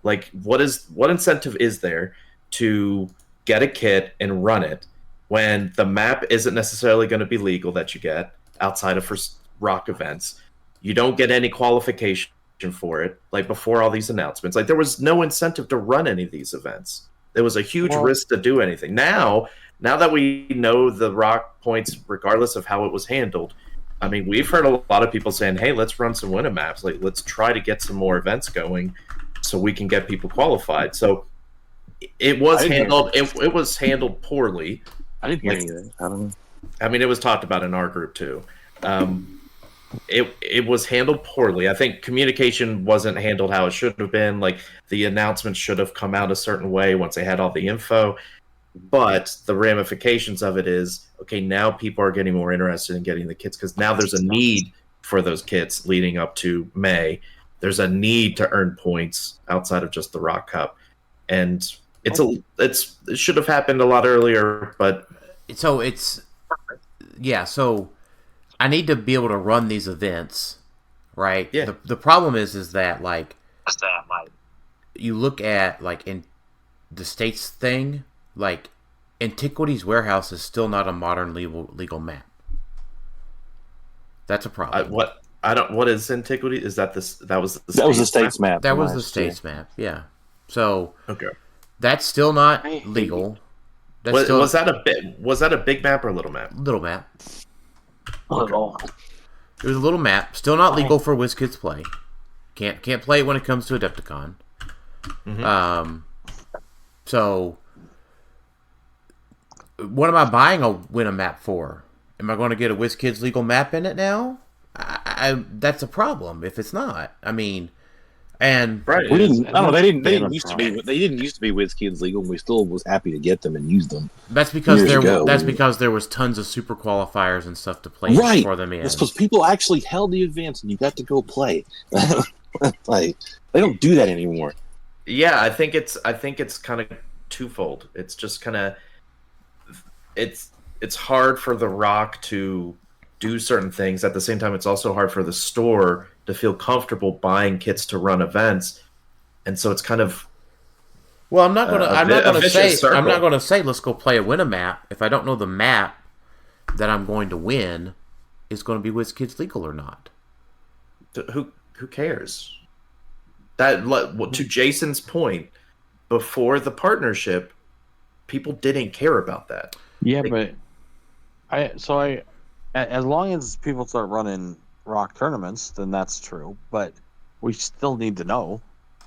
Like, what incentive is there to get a kit and run it when the map isn't necessarily going to be legal that you get outside of first rock events? You don't get any qualification for it, like before all these announcements. Like, there was no incentive to run any of these events. There was a huge risk to do anything. Now that we know the rock points, regardless of how it was handled, I mean, we've heard a lot of people saying, hey, let's run some winner maps. Like, let's try to get some more events going so we can get people qualified. So it was handled. It was handled poorly. I didn't hear any of that. I don't know. I mean, it was talked about in our group too. It was handled poorly. I think communication wasn't handled how it should have been. Like, the announcements should have come out a certain way once they had all the info. But the ramifications of it is, okay, now people are getting more interested in getting the kits because now there's a need for those kits leading up to May. There's a need to earn points outside of just the Rock Cup. And it should have happened a lot earlier, but... So I need to be able to run these events, right? Yeah. The problem is that, like, you look at, like, in the states thing, like, Antiquities Warehouse is still not a modern legal map. That's a problem. What is Antiquity? Is that this? That was the states map. That was the states map. Yeah. So okay, that's still not legal. Was that a big map or a little map? Little map. Little. It was a little map. Still not legal for WizKids play. Can't play it when it comes to Adepticon. Mm-hmm. So what am I buying a win map for? Am I going to get a WizKids legal map in it now? That's a problem if it's not. I mean, and right. They didn't used to be Wizkids legal, and we still was happy to get them and use them. That's because because there was tons of super qualifiers and stuff to play for them in. It's because people actually held the events and you got to go play. Like, they don't do that anymore. Yeah, I think it's kind of twofold. It's just kind of it's hard for the Rock to do certain things. At the same time, it's also hard for the store to feel comfortable buying kits to run events, and so it's kind of I'm not gonna say let's go play a win a map if I don't know the map that I'm going to win is going to be WizKids legal or not. Who cares? That to Jason's point, before the partnership, people didn't care about that. Yeah, but as long as people start running Rock tournaments, then that's true. But we still need to know,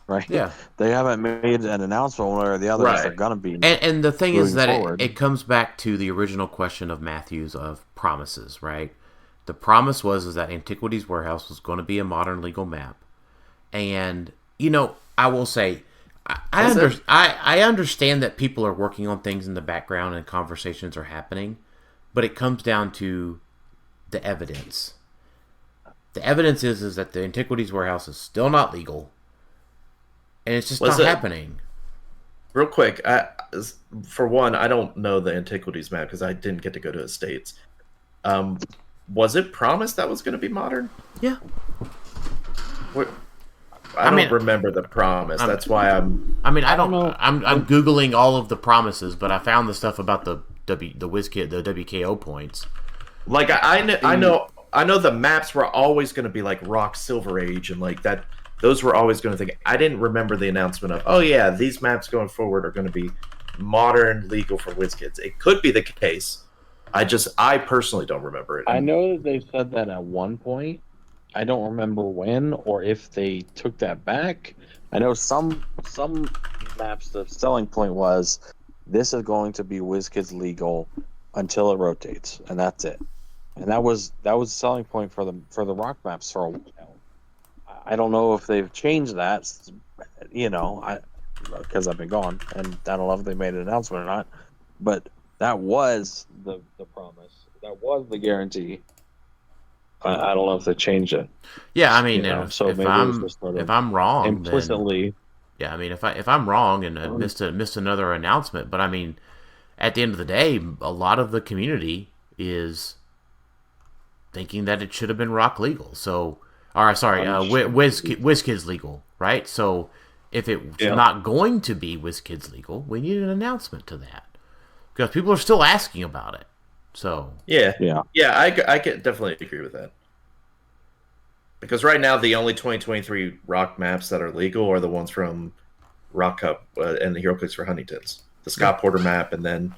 right? Yeah, they haven't made an announcement one way or the other. Right. They're gonna be. And the thing is that it comes back to the original question of Matthews of promises, right? The promise was that Antiquities Warehouse was going to be a modern legal map, and I will say. I understand that people are working on things in the background and conversations are happening, but it comes down to the evidence. The evidence is that the Antiquities Warehouse is still not legal, and it's just not happening. Real quick, for one, I don't know the Antiquities map because I didn't get to go to the States. Was it promised that was going to be modern? Yeah. I don't remember the promise. That's why I'm. I don't know. I'm googling all of the promises, but I found the stuff about the WKO points. Like I know the maps were always going to be like Rock Silver Age and like that. Those were always going to think. I didn't remember the announcement of these maps going forward are going to be modern legal for WizKids. It could be the case. I personally don't remember it. I know that they said that at one point. I don't remember when or if they took that back. I know some maps, the selling point was this is going to be WizKids legal until it rotates, and that's it. And that was the selling point for the Rock maps for a while. I don't know if they've changed that, because I've been gone, and I don't know if they made an announcement or not. But that was the promise. That was the guarantee. I don't know if they changed it. Yeah, I mean, if I'm wrong, implicitly. Then, I mean, if I'm wrong and I missed another announcement, but I mean, at the end of the day, a lot of the community is thinking that it should have been Rock legal. So, WizKids legal, right? So, if it's not going to be WizKids legal, we need an announcement to that because people are still asking about it. So I can definitely agree with that. Because right now the only 2023 Rock maps that are legal are the ones from Rock Cup and the HeroClix for Huntingtons, the Scott Porter map, and then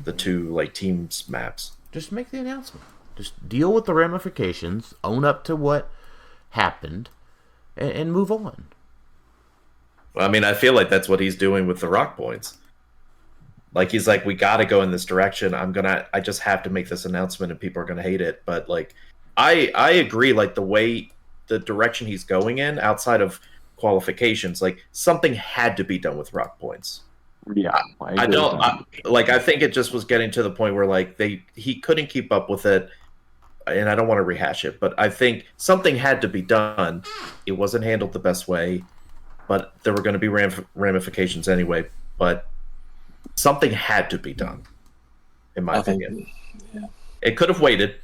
the two teams maps. Just make the announcement. Just deal with the ramifications, own up to what happened, and move on. Well, I mean, I feel like that's what he's doing with the Rock points. Like, he's like, we got to go in this direction. I just have to make this announcement and people are going to hate it. But, I agree, the direction he's going in outside of qualifications, something had to be done with Rock points. Yeah, I don't I think it just was getting to the point where like he couldn't keep up with it, and I don't want to rehash it, but I think something had to be done. It wasn't handled the best way, but there were going to be ramifications anyway. But something had to be done, in my opinion. It could have waited.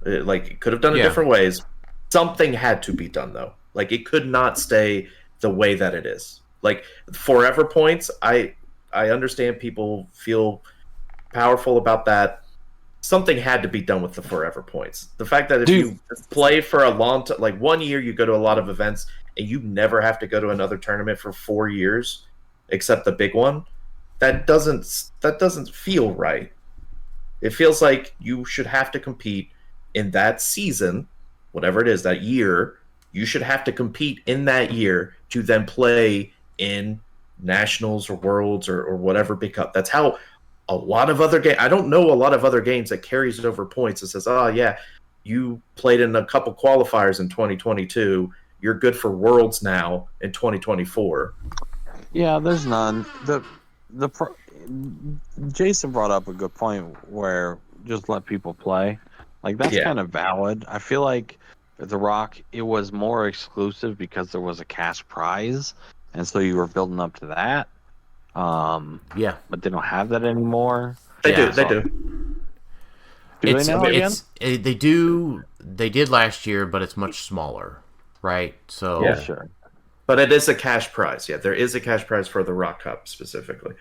It could have done it different ways. Something had to be done, though. Like, it could not stay the way that it is. Like, forever points, I understand people feel powerful about that. Something had to be done with the forever points. The fact that if you play for a long time, like 1 year, you go to a lot of events, and you never have to go to another tournament for 4 years, except the big one, that doesn't feel right. It feels like you should have to compete in that season, whatever it is, that year. You should have to compete in that year to then play in nationals or worlds or whaver big cup. That's how a lot of other games. I don't know a lot of other games that carries it over points and says, "Oh yeah, you played in a couple qualifiers in 2022. You're good for worlds now in 2024." Yeah, there's none. Jason brought up a good point where just let people play. Like, that's kind of valid. I feel like The Rock, it was more exclusive because there was a cash prize, and so you were building up to that. But they don't have that anymore. They do. Do they now again? They do. They did last year, but it's much smaller, right? So Yeah, sure. But it is a cash prize. Yeah, there is a cash prize for the Rock Cup specifically.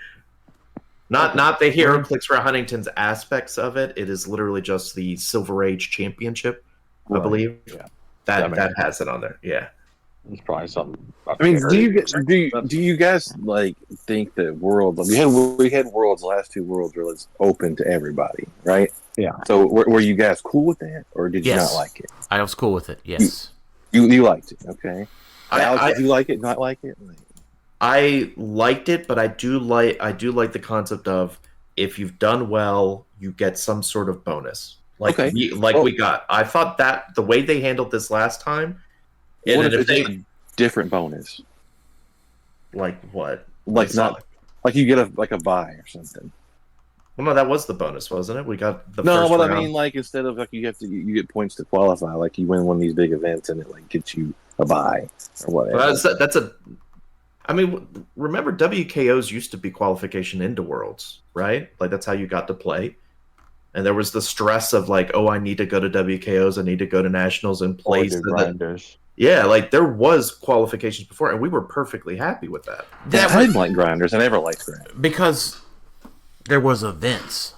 Not the HeroClix for Huntington's aspects of it. It is literally just the Silver Age Championship, I believe. Yeah, that has it on there. Yeah, it's probably something. I mean, do you guys like think that worlds? We had worlds. The last two worlds were open to everybody, right? Yeah. So were you guys cool with that, or did you not like it? I was cool with it. Yes. You liked it, okay? Alex, did you like it? Not like it? I liked it, but I do like the concept of if you've done well, you get some sort of bonus. We got. I thought that the way they handled this last time. What if they a different bonus? Like what? Like you get a buy or something. Well, no, that was the bonus, wasn't it? We got the no, first but round. I mean, like instead of you get points to qualify, like you win one of these big events and it gets you a buy or whatever. Well, I mean, remember WKOs used to be qualification into Worlds, right? Like that's how you got to play. And there was the stress of I need to go to WKOs, I need to go to nationals and play. Yeah, there was qualifications before, and we were perfectly happy with that. I didn't like grinders. I never liked grinders because there was events.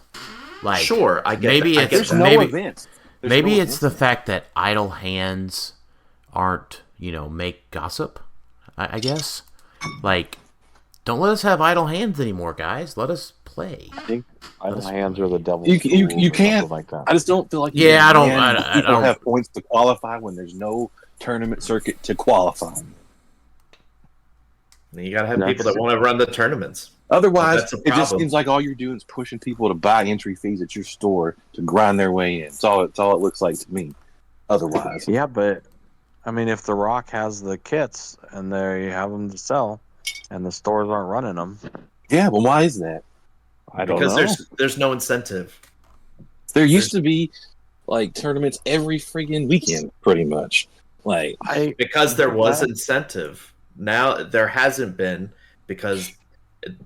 Sure, I get maybe that. It's no events. Maybe it's the fact that idle hands aren't make gossip. I guess. Don't let us have idle hands anymore, guys. Let us play. I think idle hands are the devil. You can't. Like that. I just don't feel like. I don't have points to qualify when there's no tournament circuit to qualify. You gotta have people that want to run the tournaments. Otherwise, it just seems like all you're doing is pushing people to buy entry fees at your store to grind their way in. It's all it looks like to me. Otherwise, yeah, but I mean, if The Rock has the kits and they have them to sell, and the stores aren't running them, yeah, but why is that? I don't know. Because there's no incentive. There used to be tournaments every friggin' weekend, pretty much. Because there was incentive. Now there hasn't been because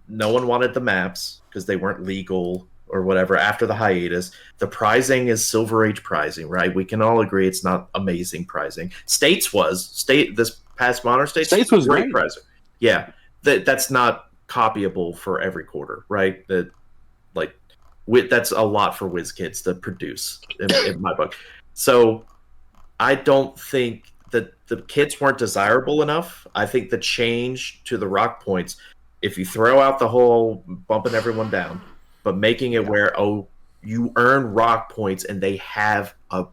no one wanted the maps because they weren't legal or whatever after the hiatus. The pricing is Silver Age pricing, right? We can all agree it's not amazing pricing. This past Modern States was great pricing. Yeah, that's not copyable for every quarter, right? That's a lot for Wizkids to produce in my book. So I don't think that the kits weren't desirable enough. I think the change to the rock points, if you throw out the whole bumping everyone down, but making it where you earn rock points and they have a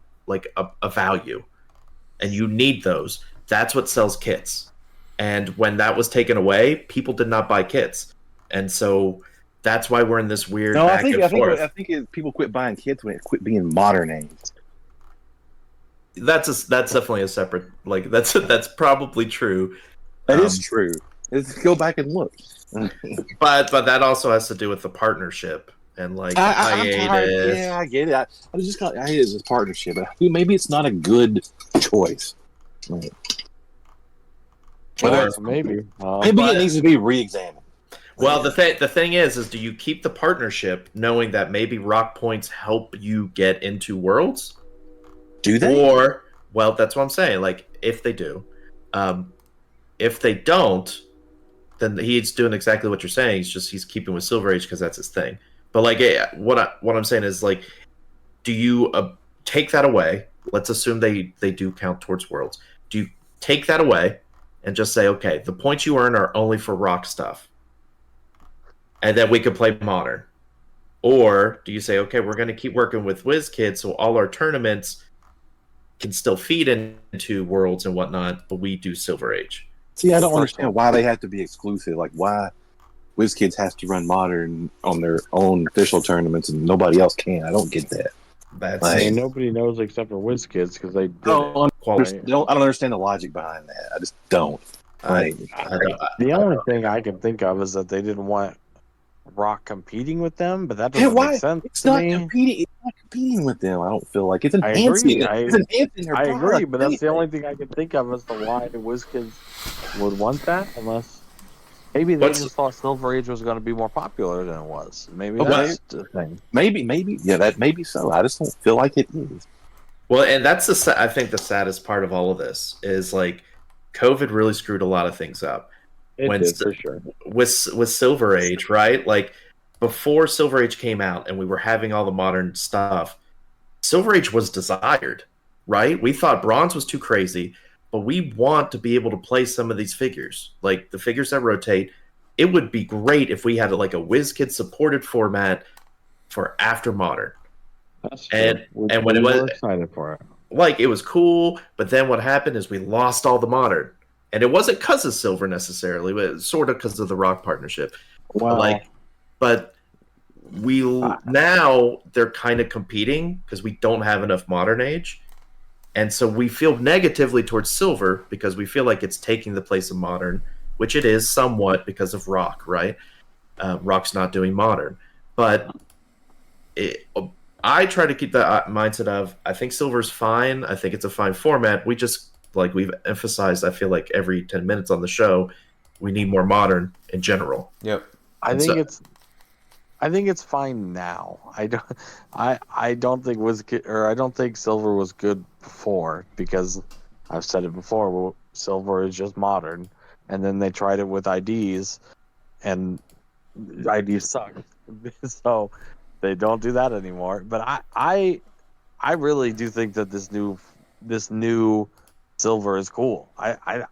value, and you need those. That's what sells kits. And when that was taken away, people did not buy kits, and so that's why we're in this weird back and forth. I think people quit buying kits when it quit being modernized. That's definitely a separate that's probably true. That is true. Let's go back and look. But that also has to do with the partnership and like the I'm tired. hiatus. Yeah, I get it. I hate it as a partnership. Maybe it's not a good choice. Right. Well, But maybe. maybe it needs to be re-examined. Well, the thing is do you keep the partnership knowing that maybe rock points help you get into worlds? Do they? Or, well, that's what I'm saying. Like, if they do, if they don't, then he's doing exactly what you're saying. He's keeping with Silver Age because that's his thing. But like, what I'm saying is like, do you take that away? Let's assume they do count towards worlds. Do you take that away and just say, okay, the points you earn are only for rock stuff, and then we can play modern? Or do you say, okay, we're going to keep working with Wizkids, so all our tournaments can still feed into worlds and whatnot, but we do Silver Age? See, I don't understand why they have to be exclusive. Like, why WizKids has to run modern on their own official tournaments and nobody else can. I don't get that. That's I mean, nobody knows except for WizKids because they did it. I don't understand the logic behind that. I just don't. The only thing I can think of is that they didn't want Rock competing with them, but that Yeah, doesn't why? make sense It's to not me. competing. It's not competing with them. I don't feel like it's I enhancing. agree. It's enhancing their I agree, product. but that's the only thing I can think of as to why the WizKids would want that, unless maybe they just thought Silver Age was going to be more popular than it was. Maybe that's the thing. Maybe. Yeah, that may be so. I just don't feel like it is. Well, and that's I think the saddest part of all of this is like COVID really screwed a lot of things up. It did, for sure. With Silver Age, right? Like before Silver Age came out and we were having all the modern stuff, Silver Age was desired, right? We thought Bronze was too crazy, but we want to be able to play some of these figures, like the figures that rotate. It would be great if we had like a WizKid supported format for after modern. That's true. And when it was excited for it, like it was cool, but then what happened is we lost all the modern, and it wasn't because of Silver necessarily, but sort of because of the Rock partnership. Well, But now they're kind of competing because we don't have enough modern age, and so we feel negatively towards Silver because we feel like it's taking the place of modern, which it is somewhat because of Rock, right? Rock's not doing modern, but I try to keep that mindset of I think Silver's fine. I think it's a fine format. We just, like we've emphasized, I feel like every 10 minutes on the show, we need more modern in general. Yep. I think it's fine now. I don't think I don't think Silver was good before, because I've said it before. Well, Silver is just modern, and then they tried it with IDs, and IDs suck. So they don't do that anymore. But I really do think that this new Silver is cool. I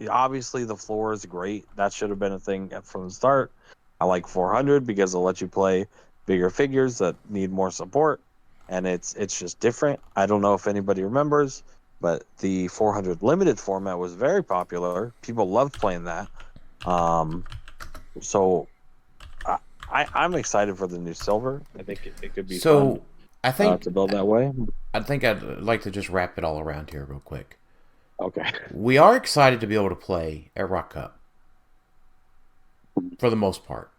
obviously the floor is great. That should have been a thing from the start. I like 400 because it'll let you play bigger figures that need more support, and it's just different. I don't know if anybody remembers, but the 400 limited format was very popular. People loved playing that. So I'm excited for the new Silver. I think it could be fun. I think to build that way. I think I'd like to just wrap it all around here real quick. Okay. We are excited to be able to play at Rock Cup. For the most part,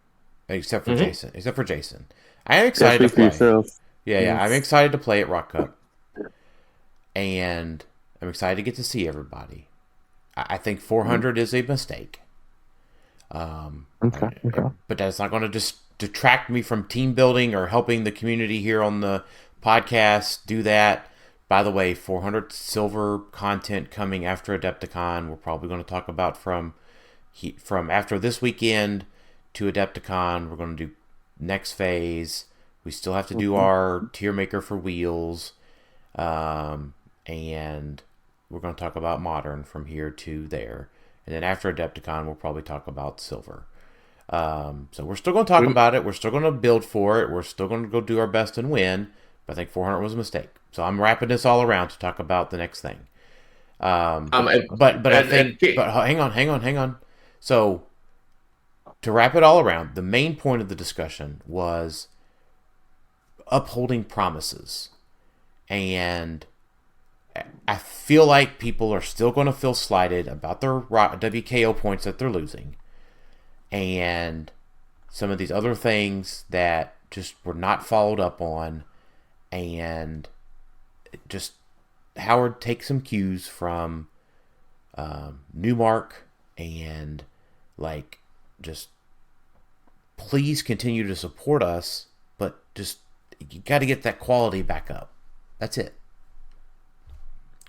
except for Jason. I am excited to play. Yeah, I'm excited to play at Rock Cup, and I'm excited to get to see everybody. I think 400 is a mistake. Okay. But that's not going to just detract me from team building or helping the community here on the podcast do that. By the way, 400 Silver content coming after Adepticon. We're probably going to talk about from after this weekend to Adepticon. We're going to do next phase. We still have to do our tier maker for wheels, and we're going to talk about modern from here to there. And then after Adepticon, we'll probably talk about Silver. So we're still going to talk about it. We're still going to build for it. We're still going to go do our best and win. But I think 400 was a mistake. So I'm wrapping this all around to talk about the next thing. But hang on. So, to wrap it all around, the main point of the discussion was upholding promises. And I feel like people are still going to feel slighted about their WKO points that they're losing. and some of these other things that just were not followed up on, and just Howard take some cues from Newmark, and like just please continue to support us, but just you got to get that quality back up. That's it.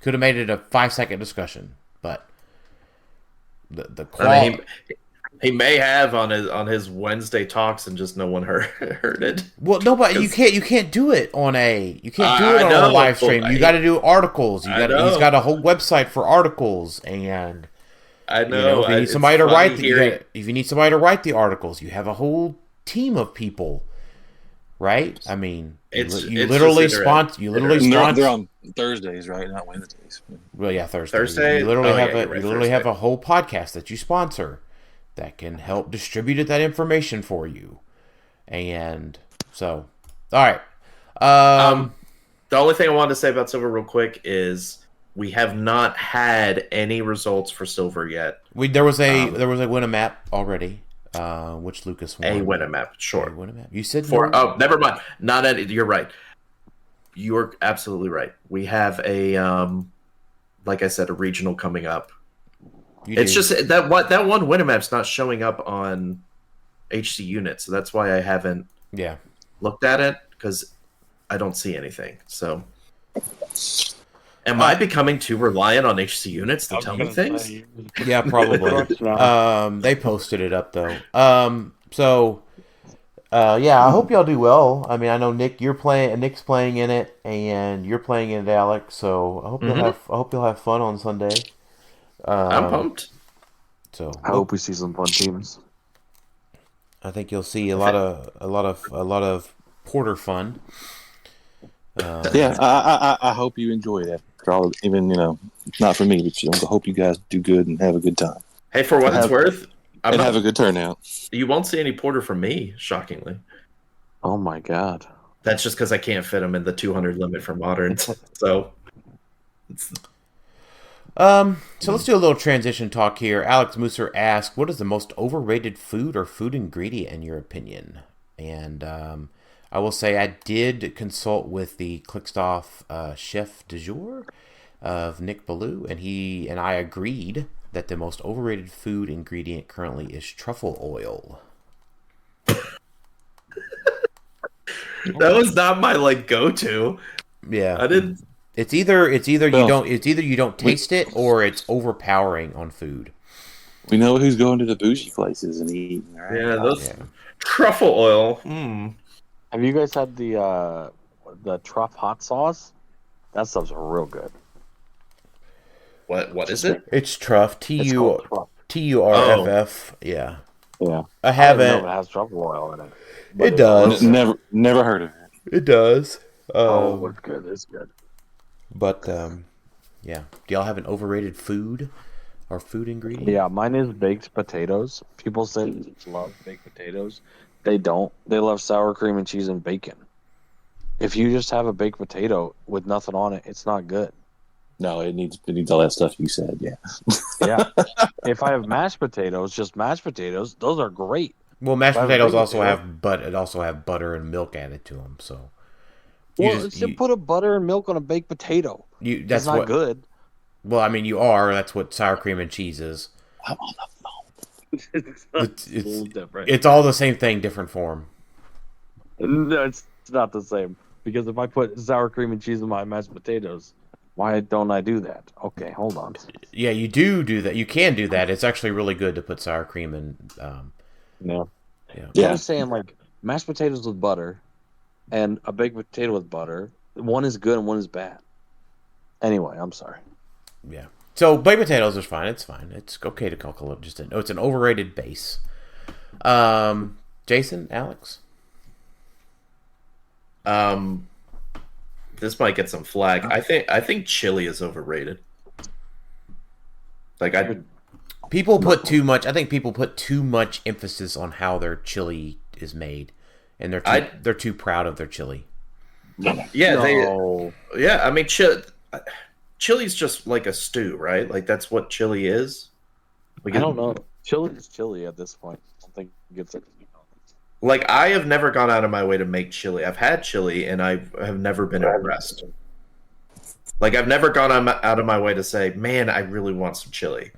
Could have made it a 5-second discussion, but the quality. I mean, he may have on his Wednesday talks, and just no one heard it. Well, nobody. You can't do it on a a live stream. You got to do articles. He's got a whole website for articles, and I know. If you need somebody to write if you need somebody to write the articles, you have a whole team of people, right? I mean, you literally sponsor. They're on Thursdays, right? Not Wednesdays. Well, yeah, Thursday. Thursday. You literally have a whole podcast that you sponsor that can help distribute that information for you. And so, all right. The only thing I wanted to say about Silver real quick is we have not had any results for Silver yet. There was a win a map already, which Lucas won. A win a map, sure. A win a map. You said oh, never mind. Not any. You're right. You're absolutely right. We have a like I said, a regional coming up. It's just that one winner map's not showing up on HC units, so that's why I haven't looked at it, because I don't see anything. So, am I becoming too reliant on HC units to tell me things? Yeah, probably. They posted it up though. I hope y'all do well. I mean, I know Nick's playing in it, and you're playing in it, Alex. So I hope you'll have fun on Sunday. I'm pumped. So I hope we see some fun teams. I think you'll see a lot of Porter fun. I hope you enjoy that. Even not for me, but I hope you guys do good and have a good time. Hey, for what it's worth, have a good turnout. You won't see any Porter from me, shockingly. Oh my god! That's just because I can't fit them in the 200 limit for moderns. So. So let's do a little transition talk here. Alex Mooser asked, what is the most overrated food or food ingredient in your opinion? And I will say I did consult with the Clixed Off chef du jour of Nick Ballou, and I agreed that the most overrated food ingredient currently is truffle oil. That was not my go-to. Yeah. I didn't. It's either you don't taste it, or it's overpowering on food. We know who's going to the bougie places and eating. Right? Yeah, those truffle oil. Have you guys had the truff hot sauce? That stuff's real good. What is it? It's truff. TURFF. Yeah. Yeah. I haven't. I didn't know it has truffle oil in it. It does. Never heard of it. It does. It's good. It's good. But, do y'all have an overrated food or food ingredient? Yeah, mine is baked potatoes. People say they love baked potatoes. They don't. They love sour cream and cheese and bacon. If you just have a baked potato with nothing on it, it's not good. No, it needs all that stuff you said, yeah. Yeah. If I have mashed potatoes, just mashed potatoes, those are great. Well, mashed potatoes also have butter and milk added to them, so... You put a butter and milk on a baked potato. That's not good. Well, I mean, you are. That's what sour cream and cheese is. I'm on the phone. It's different. It's all the same thing, different form. No, it's not the same. Because if I put sour cream and cheese in my mashed potatoes, why don't I do that? Okay, hold on. Yeah, you do that. You can do that. It's actually really good to put sour cream in. I'm just saying, mashed potatoes with butter and a baked potato with butter. One is good and one is bad. Anyway, I'm sorry. Yeah. So baked potatoes is fine. It's fine. It's okay to call it it's an overrated base. Jason, Alex. This might get some flag. I think chili is overrated. People put too much. I think people put too much emphasis on how their chili is made. And they're too proud of their chili. Yeah, I mean, chili's just like a stew, right? Like that's what chili is. I don't know. Chili is chili at this point. think it's. Like, I have never gone out of my way to make chili. I've had chili, and I have never been impressed. Like, I've never gone out of my way to say, man, I really want some chili.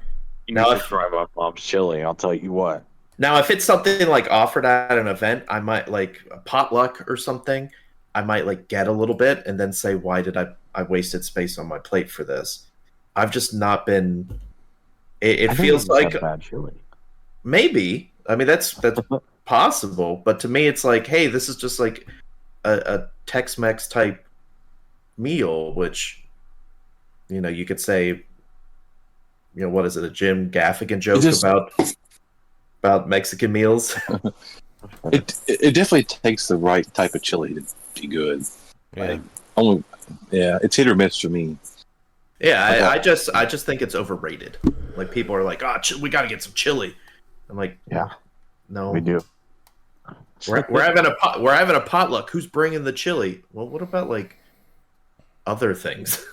You need to try my mom's chili, I'll tell you what. Now, if it's something, like, offered at an event, I might, like, a potluck or something, I might, like, get a little bit and then say, why did I wasted space on my plate for this? I've just not been... It feels like... bad chili. Maybe. I mean, that's possible, but to me it's like, hey, this is just like a Tex-Mex type meal, which, you know, you could say, you know, what is it, a Jim Gaffigan joke about Mexican meals? It definitely takes the right type of chili to be good. Yeah. Like, it's hit or miss for me. Yeah, I just think it's overrated. Like, people are like, oh, we got to get some chili. I'm like, yeah, no, we do. We're having a potluck. Who's bringing the chili? Well, what about, like, other things?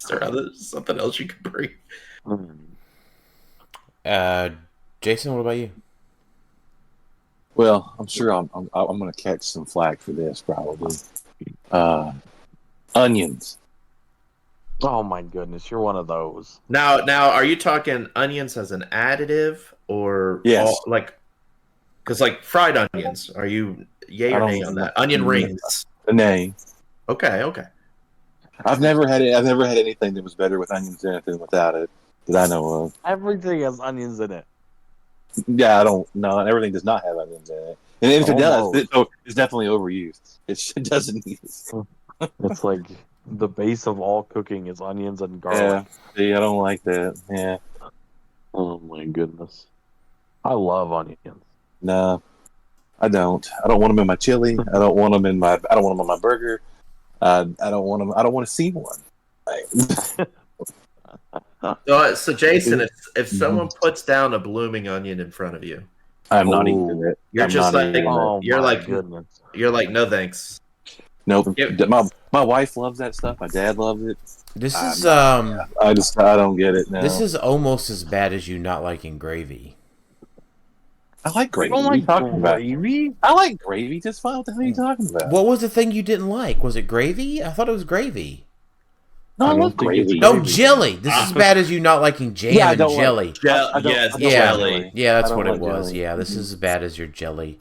Is there something else you could bring? Jason, what about you? Well, I'm sure I'm going to catch some flack for this probably. Onions. Oh my goodness, you're one of those. Now, are you talking onions as an additive, or yes, like, because like fried onions? Are you yay or nay on that? Onion rings. Nay. Okay. I've never had anything that was better with onions in it than without it that I know of. Everything has onions in it. Yeah, I don't know. Everything does not have onions in it, and if it does, it's definitely overused. It doesn't use. It's like the base of all cooking is onions and garlic. Yeah, see, I don't like that. Yeah. Oh my goodness, I love onions. No, I don't. I don't want them in my chili. I don't want them on my burger. I don't want them. I don't want to see one. So Jason, if someone puts down a blooming onion in front of you, I'm not eating it. You're just like, goodness. You're like, no thanks. Nope. My wife loves that stuff. My dad loves it. This is I don't get it now. This is almost as bad as you not liking gravy. I like gravy. I don't like gravy. I like gravy just fine. What the hell are you talking about? What was the thing you didn't like? Was it gravy? I thought it was gravy. No, I love gravy. No, jelly. This is as bad as you not liking jam and jelly. Jelly. Yeah, that's what it was. Jelly. Yeah, this is as bad as your jelly.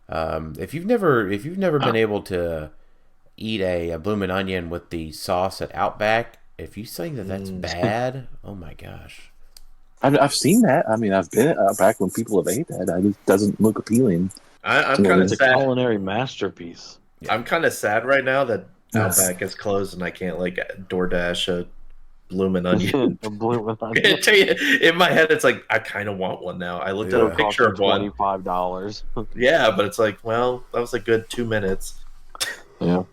If you've never been able to eat a bloomin' onion with the sauce at Outback, if you think that's bad, oh my gosh. I've seen that. I mean, I've been back when people have ate that. It doesn't look appealing. I'm kind of sad. It's a culinary masterpiece. I'm kind of sad right now that Outback is closed and I can't like DoorDash a bloomin' onion. A bloomin' onion. I tell you, in my head, it's like I kind of want one now. I looked at a picture of one. $25. Yeah, but it's like, well, that was a good 2 minutes. Yeah.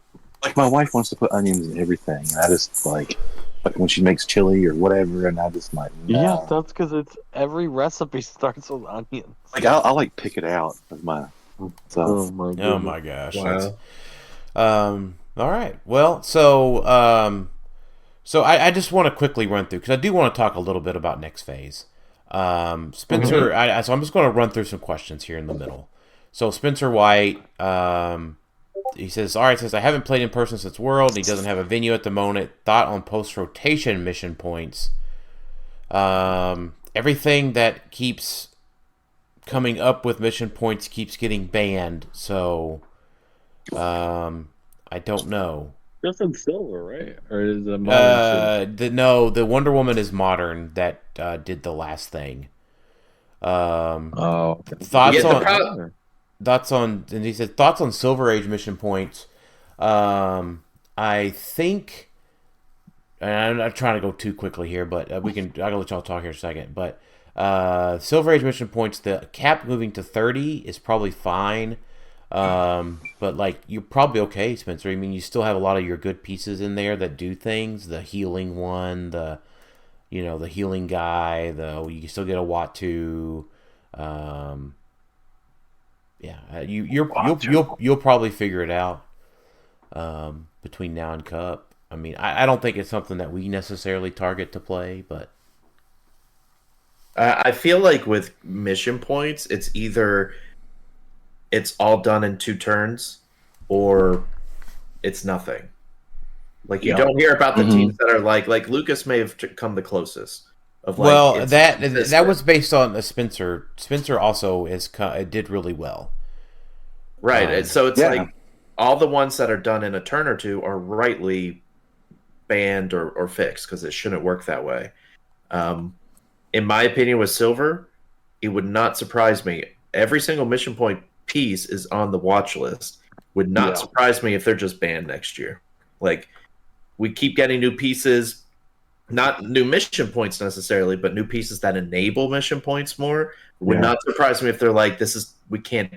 Like my wife wants to put onions in everything, and I just like when she makes chili or whatever, and I just like yeah, that's because it's every recipe starts with onions. Like I'll like pick it out of my. Oh my gosh! Wow. All right. Well, so I just want to quickly run through because I do want to talk a little bit about next phase. Spencer, so I'm just going to run through some questions here in the middle. So Spencer White, he says, all right, I haven't played in person since World. He doesn't have a venue at the moment. Thought on post-rotation mission points. Everything that keeps coming up with mission points keeps getting banned. So, I don't know. Just in silver, right? Or is it modern? The Wonder Woman is modern that did the last thing. Thoughts on, and he said thoughts on Silver Age mission points. I think, and I'm not trying to go too quickly here, but I gotta let y'all talk here a second. But Silver Age mission points, the cap moving to 30 is probably fine. But like you're probably okay, Spencer. I mean, you still have a lot of your good pieces in there that do things. The healing one, the healing guy. You still get a Watu. Yeah, you'll probably figure it out between now and Cup. I mean, I don't think it's something that we necessarily target to play, but I feel like with mission points, it's either it's all done in 2 turns, or it's nothing. Like you don't hear about the teams that are like Lucas may have come the closest of like. Well, it's that consistent. was based on the Spencer. Spencer also did really well. Right. So it's Yeah. like all the ones that are done in a turn or two are rightly banned or fixed because it shouldn't work that way. In my opinion, with Silver, it would not surprise me. Every single mission point piece is on the watch list. Would not surprise me if they're just banned next year. Like, we keep getting new pieces, not new mission points necessarily, but new pieces that enable mission points more. Would not surprise me if they're like, we can't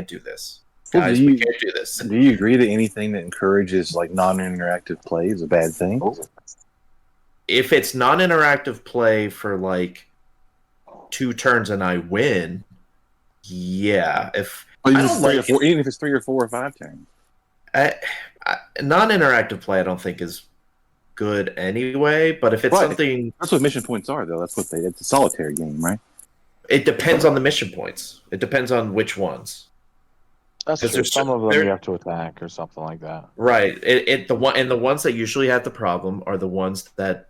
do this. Guys, we can't do this. Do you agree that anything that encourages like non-interactive play is a bad thing? If it's non-interactive play for like 2 turns and I win, yeah. Even if it's 3 or 4 or 5 turns. Non-interactive play, I don't think is good anyway. But if it's something, that's what mission points are, though. It's a solitary game, right? It depends on the mission points. It depends on which ones. That's true. Some of them you have to attack or something like that. Right. The ones that usually have the problem are the ones that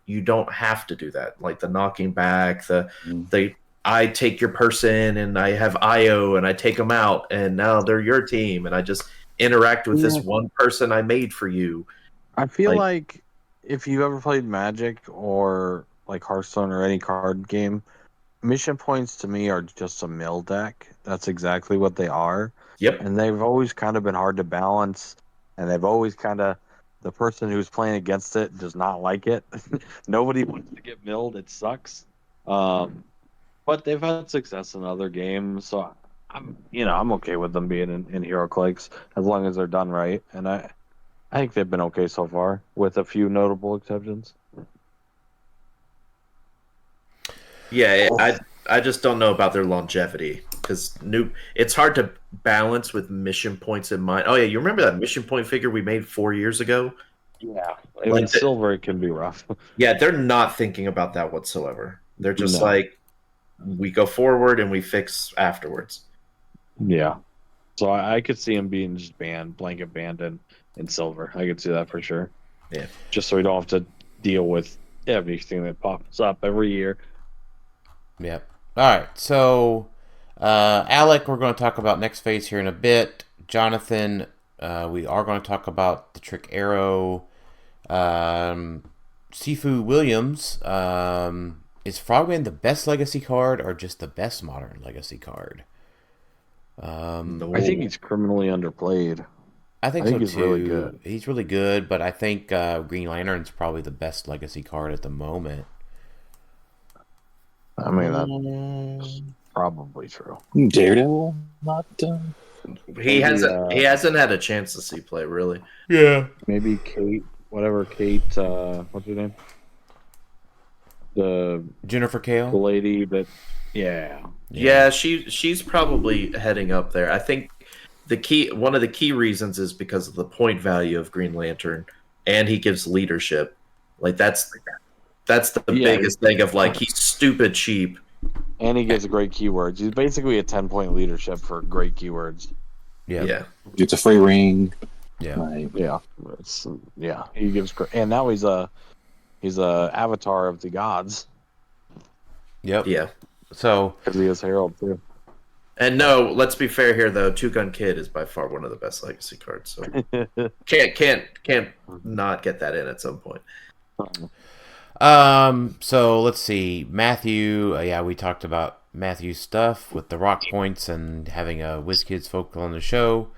you don't have to do that, like the knocking back, I take your person and I have IO and I take them out and now they're your team and I just interact with this one person I made for you. I feel like if you've ever played Magic or like Hearthstone or any card game, mission points to me are just a mill deck. That's exactly what they are. Yep. And they've always kind of been hard to balance, and they've always kind of, the person who's playing against it does not like it. Nobody wants to get milled. It sucks. But they've had success in other games, so I'm okay with them being in HeroClix as long as they're done right. And I think they've been okay so far, with a few notable exceptions. Yeah, I just don't know about their longevity because it's hard to balance with mission points in mind. Oh yeah, you remember that mission point figure we made 4 years ago? Yeah, in Silver it can be rough. Yeah, they're not thinking about that whatsoever. They're just like, we go forward and we fix afterwards. Yeah, so I could see him being just blanket banned in Silver. I could see that for sure. Yeah, just so we don't have to deal with everything that pops up every year. Yep. All right. So, Alec, we're going to talk about next phase here in a bit. Jonathan, we are going to talk about the Trick Arrow. Sifu Williams, is Frogman the best legacy card or just the best modern legacy card? I think he's criminally underplayed. I think so he's too. really good. He's really good, but I think Green Lantern's probably the best legacy card at the moment. I mean, that's probably true. Daredevil, not. He hasn't had a chance to see play, really. Yeah. Maybe Kate, Kate, what's her name? The Jennifer Kale? The lady that, yeah. Yeah, she's probably heading up there. I think one of the key reasons is because of the point value of Green Lantern, and he gives leadership. Like that's the biggest thing of like, he's stupid cheap. And he gives great keywords. He's basically a 10-point leadership for great keywords. Yeah. It's a free ring. Yeah. Yeah. He gives great, and now he's a avatar of the gods. Yep. Yeah. So because he is Herald too. And no, let's be fair here though. Two Gun Kid is by far one of the best legacy cards. So can't not get that in at some point. So let's see. Matthew, we talked about Matthew's stuff with the rock points and having a Wizkids folk on the show.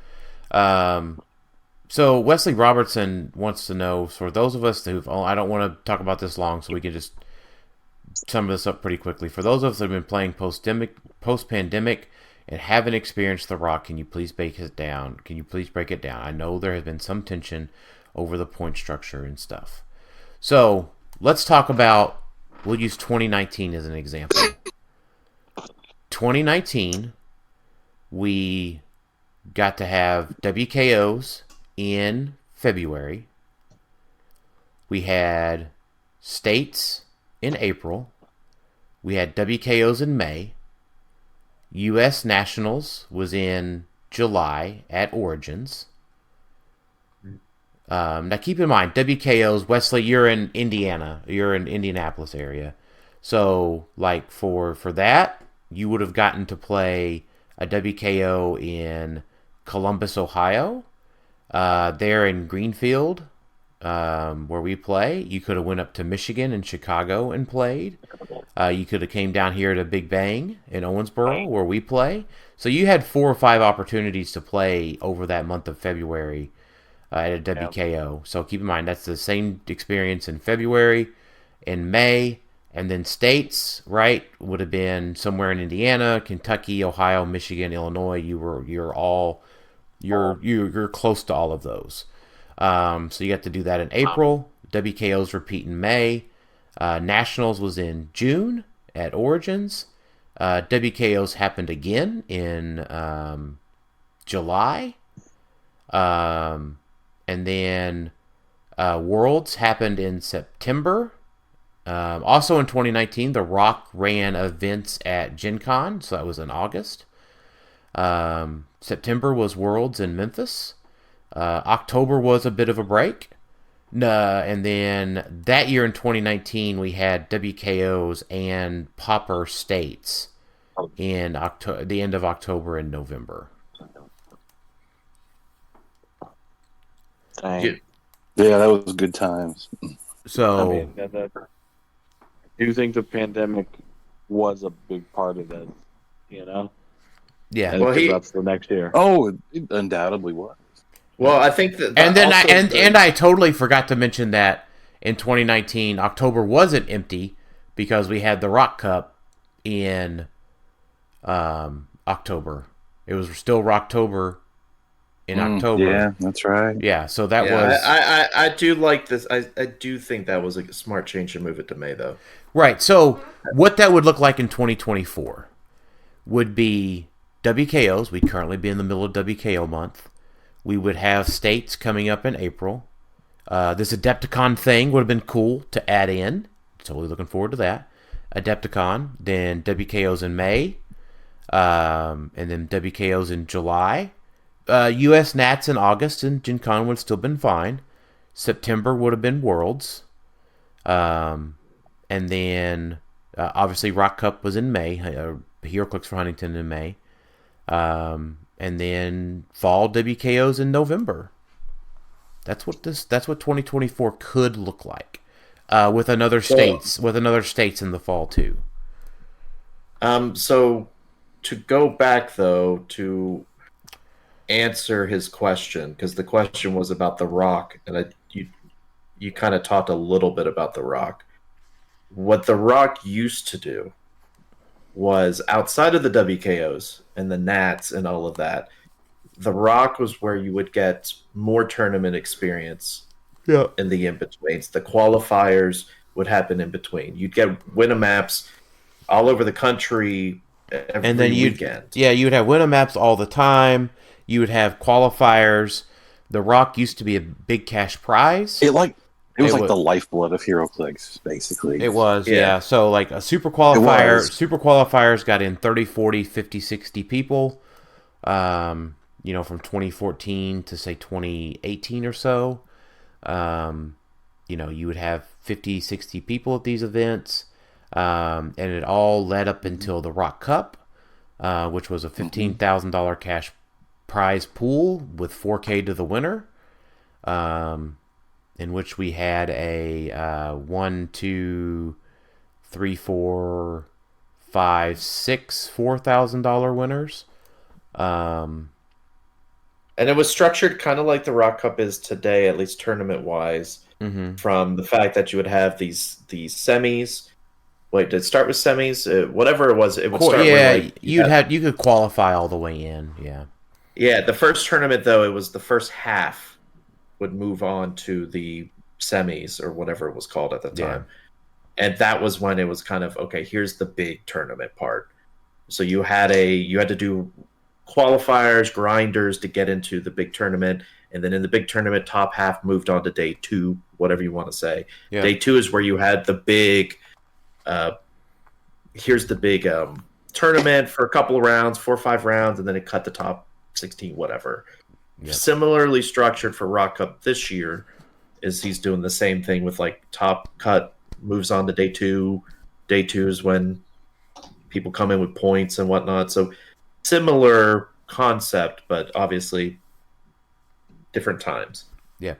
So Wesley Robertson wants to know, for those of us who've, I don't want to talk about this long, so we can just sum this up pretty quickly. For those of us that have been playing post-pandemic and haven't experienced the rock, can you please break it down? I know there has been some tension over the point structure and stuff. So let's talk about, we'll use 2019 as an example. 2019, we got to have WKOs in February. We had states in April. we had WKOs in May. U.S. Nationals was in July at Origins. Now keep in mind, WKOs, Wesley, you're in Indiana. You're in Indianapolis area. So, like, for that, you would have gotten to play a WKO in Columbus, Ohio. There in Greenfield, where we play. You could have went up to Michigan and Chicago and played. You could have came down here to Big Bang in Owensboro, where we play. So you had 4 or 5 opportunities to play over that month of February at a WKO. So keep in mind, that's the same experience in February, in May, and then states, right, would have been somewhere in Indiana, Kentucky, Ohio, Michigan, Illinois. You're close to all of those. So you got to do that in April. WKOs repeat in May. Nationals was in June at Origins. WKOs happened again in July. And then Worlds happened in September. Also in 2019, The Rock ran events at Gen Con, so that was in August. September was Worlds in Memphis. October was a bit of a break. And then that year in 2019, we had WKOs and Popper States in the end of October and November. Dang. Yeah, that was good times. So, I mean, I do think the pandemic was a big part of that, you know? yeah. And that's the next year. Oh, it undoubtedly was. Well, I think that, And then also I totally forgot to mention that in 2019, October wasn't empty because we had the Rock Cup in October. It was still Rocktober in October. Yeah, that's right. Yeah, so that was... I do like this. I do think that was a smart change to move it to May, though. Right, so what that would look like in 2024 would be WKOs. We'd currently be in the middle of WKO month. We would have states coming up in April. This Adepticon thing would have been cool to add in. Totally looking forward to that. Adepticon, then WKOs in May, and then WKOs in July. U.S. Nats in August, and Gen Con would have still been fine. September would have been Worlds. And then, obviously, Rock Cup was in May. HeroClix for Huntington in May. And then fall WKOs in November. That's what 2024 could look like. With another states in the fall too. So to go back though to answer his question, because the question was about the Rock, and you kind of talked a little bit about the Rock. What the Rock used to do was, outside of the WKOs and the Nats and all of that, the Rock was where you would get more tournament experience in the in-betweens. The qualifiers would happen in between. You'd get win-a-maps all over the country every weekend. You'd have win-a-maps all the time. You would have qualifiers. The Rock used to be a big cash prize. It was like the lifeblood of HeroClix, basically. It was, yeah. So, like, a super qualifiers got in 30, 40, 50, 60 people, from 2014 to, say, 2018 or so. You would have 50, 60 people at these events, and it all led up until the Rock Cup, which was a $15,000 cash prize pool with $4K to the winner. In which we had a 1, 2, 3, 4, 5, 6 $4,000 winners. And it was structured kind of like the Rock Cup is today, at least tournament-wise, from the fact that you would have these semis. Wait, did it start with semis? Whatever it was, it would start with... you could qualify all the way in, yeah. Yeah, the first tournament, though, it was the first half would move on to the semis or whatever it was called at the time. And that was when it was kind of, okay, here's the big tournament part. So you had to do qualifiers, grinders to get into the big tournament. And then in the big tournament, top half moved on to day 2, whatever you want to say. Yeah. Day 2 is where you had the big, here's the big tournament for a couple of rounds, 4 or 5 rounds, and then it cut the top 16, whatever. Yep. Similarly structured for Rock Cup this year is he's doing the same thing with like top cut moves on to day 2. Day 2 is when people come in with points and whatnot. So similar concept, but obviously different times. Yeah.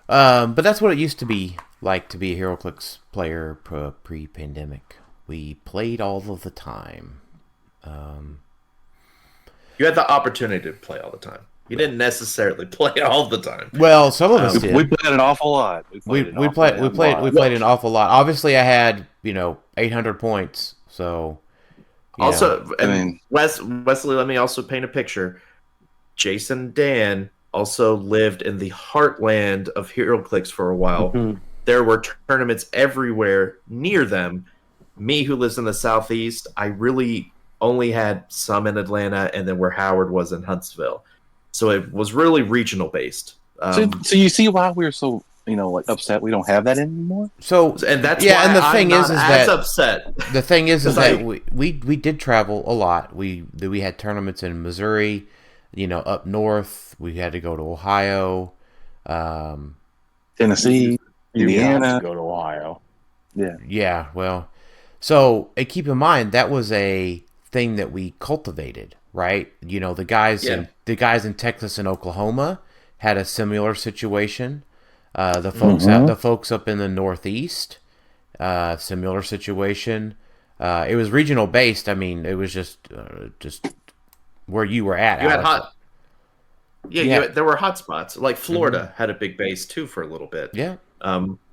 But that's what it used to be like to be a HeroClix player pre-pandemic. We played all of the time. You had the opportunity to play all the time. You didn't necessarily play all the time. Well, some of us did. We played an awful lot. We played an awful lot. Obviously, I had 800 points. So also, Wesley, let me also paint a picture. Jason Dan also lived in the heartland of HeroClix for a while. Mm-hmm. There were tournaments everywhere near them. Me, who lives in the southeast, I really only had some in Atlanta, and then where Howard was in Huntsville. So it was really regional based. So you see why we're so upset we don't have that anymore. So and that's why and the thing I'm is not that upset. The thing is that we did travel a lot. We had tournaments in Missouri, up north. We had to go to Ohio, Tennessee, Indiana. Go to Ohio. Yeah. Well, so keep in mind that was a thing that we cultivated. Right, the guys in Texas and Oklahoma had a similar situation. The folks up in the Northeast, similar situation. It was regional based. I mean, it was just where you were at. You had there were hot spots. Like Florida had a big base too for a little bit. Yeah.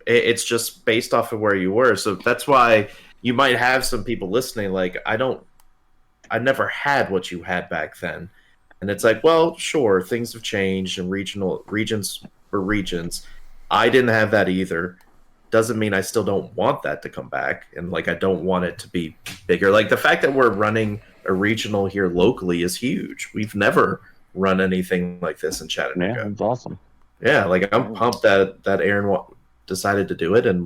It's just based off of where you were. So that's why you might have some people listening. Like, I never had what you had back then. And it's like, well, sure, things have changed and regions for regions. I didn't have that either. Doesn't mean I still don't want that to come back. And I don't want it to be bigger. Like the fact that we're running a regional here locally is huge. We've never run anything like this in Chattanooga. Yeah, it's awesome. Yeah, I'm pumped that Aaron decided to do it, and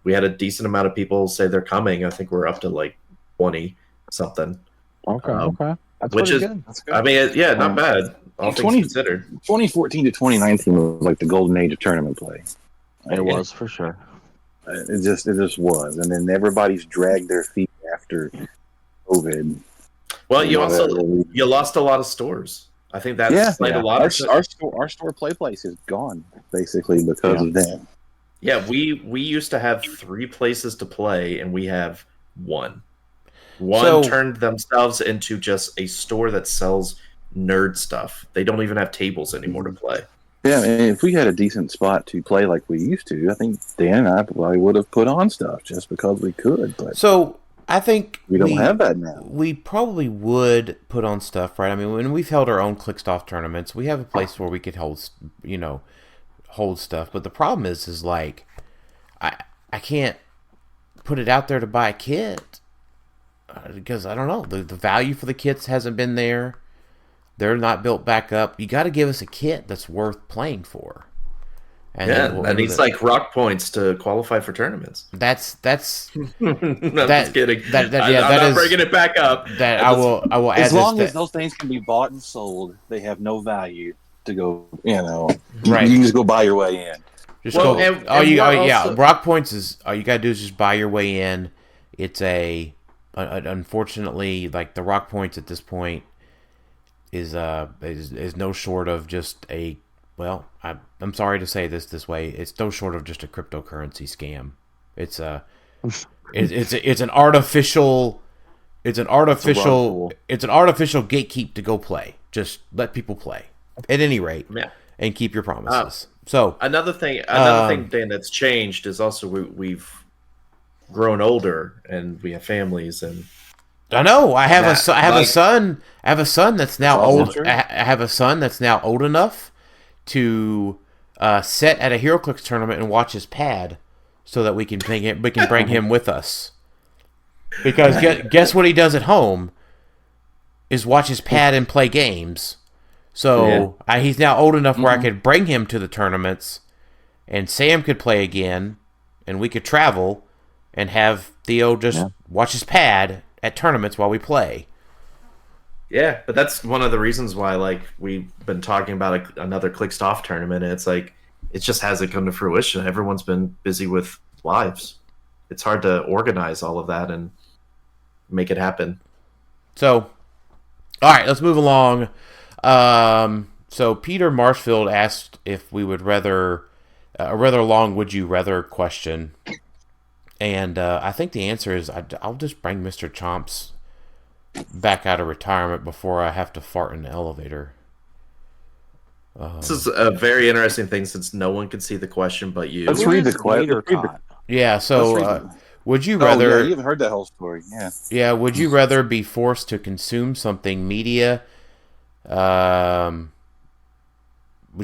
we had a decent amount of people say they're coming. I think we're up to 20 something. Okay. That's which is good. That's good. I mean, not bad. All things considered. 2014 to 2019 was like the golden age of tournament play. It was for sure. It just was, and then everybody's dragged their feet after COVID. Well, you lost a lot of stores. I think that's a lot of our store play place is gone basically because of that. Yeah, we used to have 3 places to play, and we have one. One turned themselves into just a store that sells nerd stuff. They don't even have tables anymore to play. Yeah, and if we had a decent spot to play like we used to, I think Dan and I probably would have put on stuff just because we could. But so I think we don't have that now. We probably would put on stuff, right? I mean, when we've held our own Clixed Off tournaments, we have a place where we could hold stuff. But the problem is I can't put it out there to buy a kit. Because I don't know, the value for the kits hasn't been there. They're not built back up. You got to give us a kit that's worth playing for. And that needs rock points to qualify for tournaments. That's just kidding. I'm not bringing it back up. That I will add. As long as those things can be bought and sold, they have no value to go. Right. You can just go buy your way in. Just go. Rock points is all you got to do is just buy your way in. It's unfortunately, the rock points at this point is no short of just a I'm sorry to say this way, it's no short of just a cryptocurrency scam. It's an artificial gatekeep to go play. Just let people play at any rate, and keep your promises. So another thing, Dan, that's changed is also we've grown older and we have families and. I know. I have a son that's now old. I have a son that's now old enough to sit at a HeroClix tournament and watch his pad, so that we can bring him with us. Because guess what he does at home is watch his pad and play games. So he's now old enough where I could bring him to the tournaments, and Sam could play again, and we could travel. and have Theo just watch his pad at tournaments while we play. Yeah, but that's one of the reasons why, like, we've been talking about another Clixed Off tournament, and it's like, it just hasn't come to fruition. Everyone's been busy with lives. It's hard to organize all of that and make it happen. So, all right, let's move along. So Peter Marshfield asked if we would rather, a rather long would you rather question. And I think the answer is I'll just bring Mr. Chomps back out of retirement before I have to fart in the elevator. This is a very interesting thing since no one can see the question but you. Let's read the question. Yeah, so would you rather... Oh, yeah, you haven't heard that whole story, yeah. Yeah, would you rather be forced to consume something media... would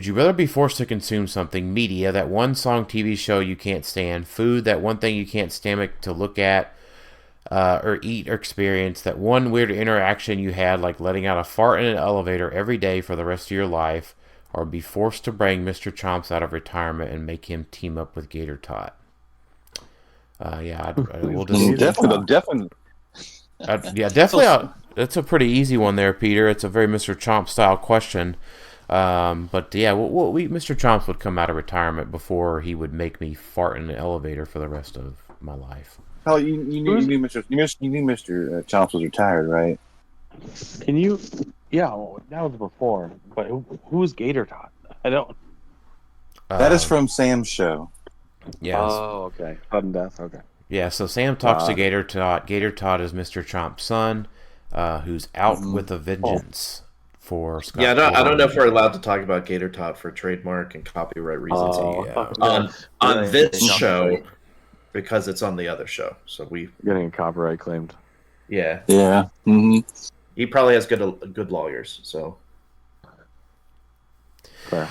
you rather be forced to consume something media, that one song, TV show you can't stand, food, that one thing you can't stomach to look at, or eat or experience, that one weird interaction you had, like letting out a fart in an elevator every day for the rest of your life, or be forced to bring Mr. Chomps out of retirement and make him team up with Gator Tot? We'll just definitely. Definitely. That's a pretty easy one there, Peter. It's a very Mr. Chomp style question. But yeah, Mr. Chomps would come out of retirement before he would make me fart in the elevator for the rest of my life. Oh, you knew Mr. Chomps was retired, right? Can you? Yeah, that was before. But who's Gator Tot? I don't. That is from Sam's show. Yeah. Oh, okay. Sudden death. Okay. Yeah. So Sam talks to Gator Tot. Gator Tot is Mr. Chomp's son, who's out with a vengeance for Scott. Yeah, I don't know if we're allowed to talk about Gator Tot for trademark and copyright reasons on this show because it's on the other show. So we getting copyright claimed. Yeah. Yeah. Mm-hmm. He probably has good lawyers. So. Fair.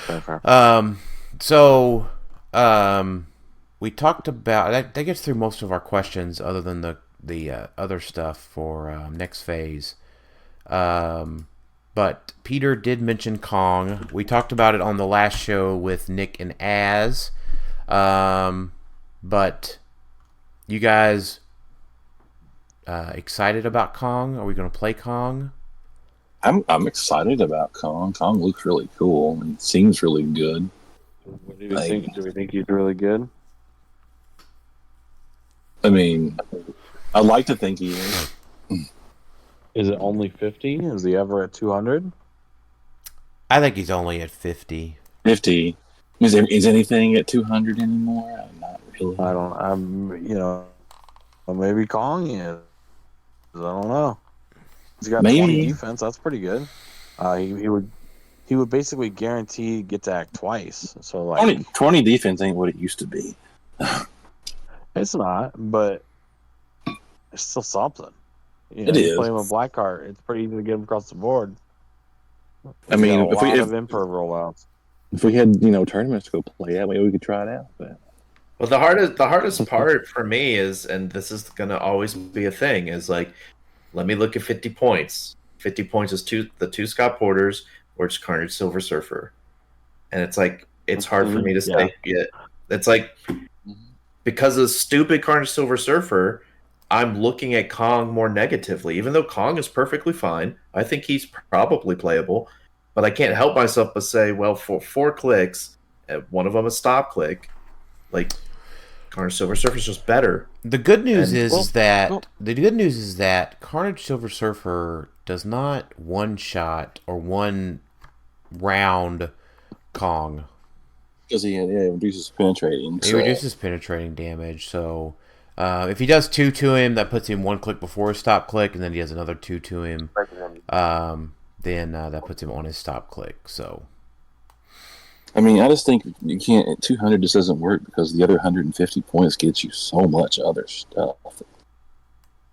We talked about that gets through most of our questions, other than the other stuff for next phase. But Peter did mention Kong. We talked about it on the last show with Nick and Az. But you guys excited about Kong? Are we going to play Kong? I'm excited about Kong. Kong looks really cool and seems really good. What do you think? Do we think he's really good? I mean, I'd like to think he is. Is it only 50? Is he ever at 200? I think he's only at 50. 50. Is anything at 200 anymore? Not really. I don't. Maybe Kong is. I don't know. He's got 20 defense. That's pretty good. He would basically guarantee get to act twice. So like 20 defense ain't what it used to be. It's not, but it's still something. It is. Play him a black card. It's pretty easy to get him across the board. I mean, if we have improv rollouts. If we had tournaments to go play at, maybe we could try it out. But well, the hardest part for me is, and this is going to always be a thing, is like, let me look at 50 points. 50 points is the two Scott Porters or it's Carnage Silver Surfer, and it's like it's hard for me to say. Yeah. It's like because of stupid Carnage Silver Surfer, I'm looking at Kong more negatively, even though Kong is perfectly fine. I think he's probably playable, but I can't help myself but say, well, for 4 clicks, one of them a stop click, like Carnage Silver Surfer is just better. The good news is that Carnage Silver Surfer does not one shot or one round Kong. Because he reduces penetrating. He reduces penetrating damage, so if he does 2 to him, that puts him 1 click before his stop click, and then he has another 2 to him. Then that puts him on his stop click. So, I mean, I just think you can't. 200 just doesn't work because the other 150 points gets you so much other stuff.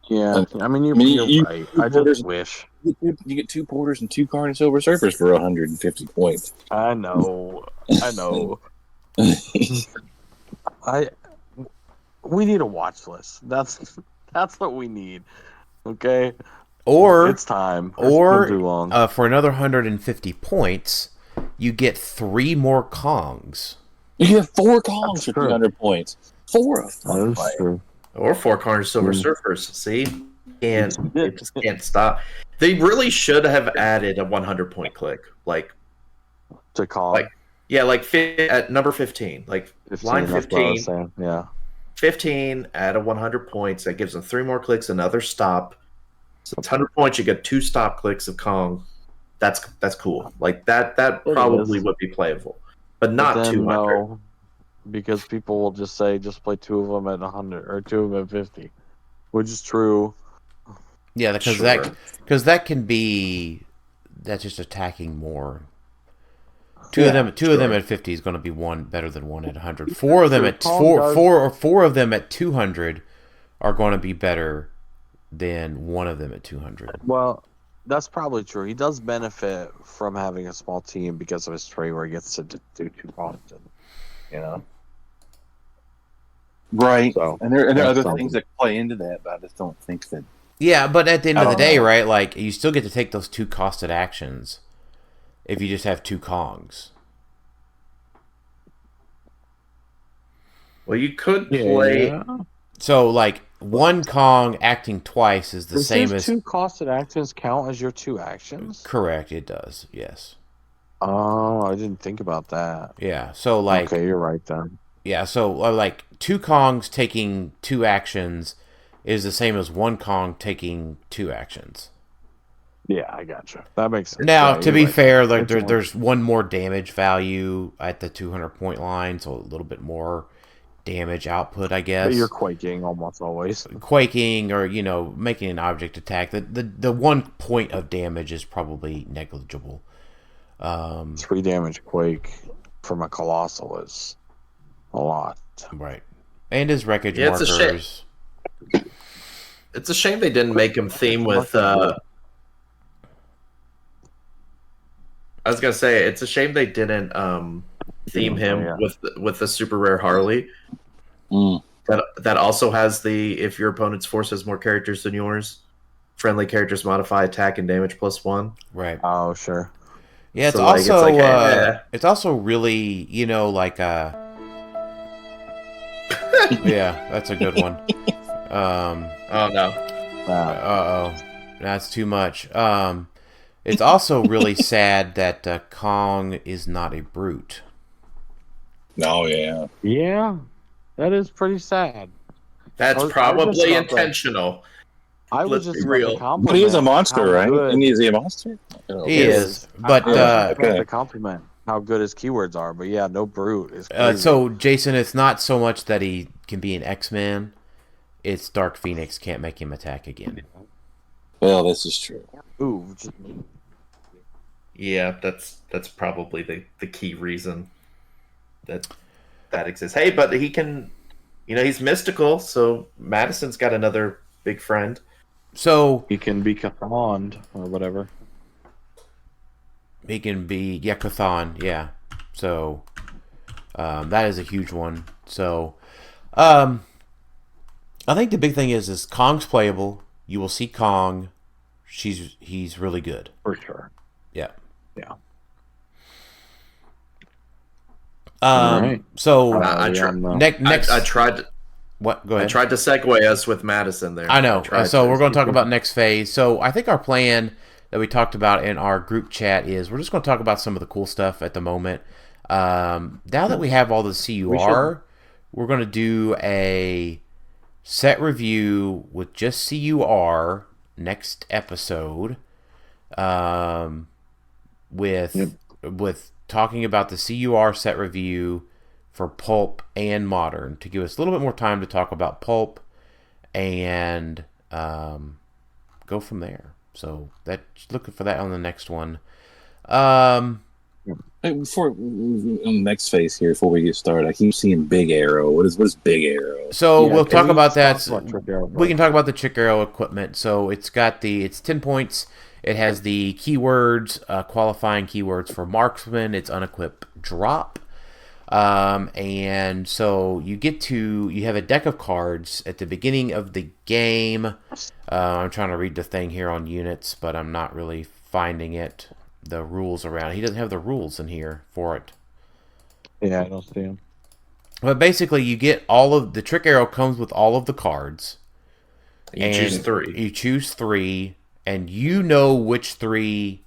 Yeah, you're right. I just wish you get 2 Porters and 2 Carnage Silver Surfers for 150 points. I know. We need a watch list. That's what we need. Okay. Or it's time. Or too long. For another 150 points, you get 3 more Kongs. You get 4 Kongs for 300 points. 4 of them. That's true. Or 4 corners Silver Surfers. See? It just can't stop. They really should have added a 100-point click. To call. Like at number 15. Like 15, line that's what I 15. was saying. Yeah. 15 at a 100 points. That gives them 3 more clicks, another stop. So it's 100 points. You get 2 stop clicks of Kong. That's cool. Like that probably would be playable, but not 200. No, because people will just say just play 2 of them at 100 or 2 of them at 50, which is true. Yeah, because that can be that's just attacking more. Two of them at 50 is going to be one better than one at 100. Four of them at 200 are going to be better than one of them at 200. Well, that's probably true. He does benefit from having a small team because of his trade where he gets to do 2 often. You know. Right. So, and there are other things that play into that, but I just don't think that. Yeah, but at the end of the day, right? Like you still get to take those 2 costed actions. If you just have 2 Kongs. Well, you could play. Yeah. So, like, 1 Kong acting twice is the same as 2 costed actions count as your 2 actions? Correct, it does. Yes. Oh, I didn't think about that. Yeah. So, like, okay, you're right then. Yeah. So, like, 2 Kongs taking 2 actions is the same as 1 Kong taking 2 actions. Yeah, I gotcha. That makes sense. Now, yeah, to be fair, like It's there's 1 more damage value at the 200-point line, so a little bit more damage output, I guess. But you're quaking almost always. Quaking or, making an object attack. The 1 point of damage is probably negligible. 3 damage quake from a colossal is a lot. Right. And his wreckage Yeah, it's a shame. markers. It's a shame they didn't make him theme with. I was gonna say it's a shame they didn't theme him with the super rare Harley. That also has the if your opponent's force has more characters than yours, friendly characters modify attack and damage +1. Right. Oh, sure. Yeah, it's So, also it's it's also really like yeah, that's a good one. Oh no. That's too much. It's also really sad that Kong is not a brute. Oh, yeah. Yeah, that is pretty sad. That's I was probably just intentional. I was Let's just be real. But he is a monster, right? And is he a monster? He is, but the compliment how good his keywords are. But yeah, no brute is crazy. so Jason, it's not so much that he can be an X-Man. It's Dark Phoenix can't make him attack again. Well, this is true. Ooh, Yeah, that's probably the key reason that exists. Hey, but he can, he's mystical, so Madison's got another big friend. So he can be Cathond or whatever. He can be Yekathon, yeah. So that is a huge one. So I think the big thing is Kong's playable. You will see Kong. He's really good. For sure. Yeah. Yeah. Right. So next, I tried. What? Go ahead. I tried to segue us with Madison there. I know. So we're going to talk about next phase. So I think our plan that we talked about in our group chat is we're just going to talk about some of the cool stuff at the moment. Now that we have all the CUR, we're going to do a set review with just CUR next episode. With talking about the CUR set review for Pulp and Modern to give us a little bit more time to talk about Pulp and go from there. So looking for that on the next one. Before on the next phase here, before we get started, I keep seeing Big Arrow. What is Big Arrow? So we'll talk about that. We can talk about the Trick Arrow equipment. So it's 10 points. It has the keywords, qualifying keywords for marksman. It's unequipped drop. And so you have a deck of cards at the beginning of the game. I'm trying to read the thing here on units, but I'm not really finding it. The rules around. He doesn't have the rules in here for it. Yeah, I don't see them. But basically, you get all of the trick arrow comes with all of the cards. You choose 3. You choose 3, and you know which 3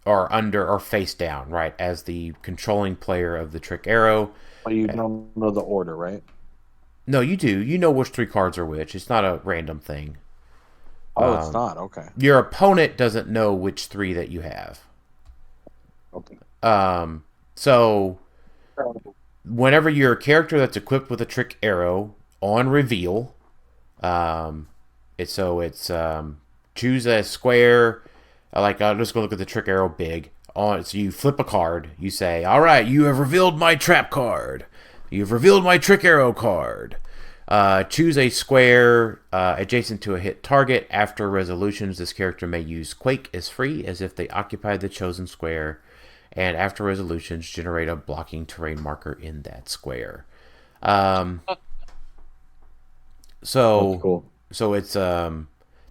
are under or face down, right? As the controlling player of the trick arrow. But you don't know the order, right? No, you do. You know which 3 cards are which. It's not a random thing. Oh, it's not. Okay. Your opponent doesn't know which 3 that you have. Okay. So whenever your character that's equipped with a trick arrow on reveal, it's choose a square. I'm just gonna look at the trick arrow big. So you flip a card. You say, "All right, you have revealed my trap card. You've revealed my trick arrow card. Choose a square adjacent to a hit target. After resolutions, this character may use Quake as free as if they occupied the chosen square. And after resolutions, generate a blocking terrain marker in that square." So That's cool. So it's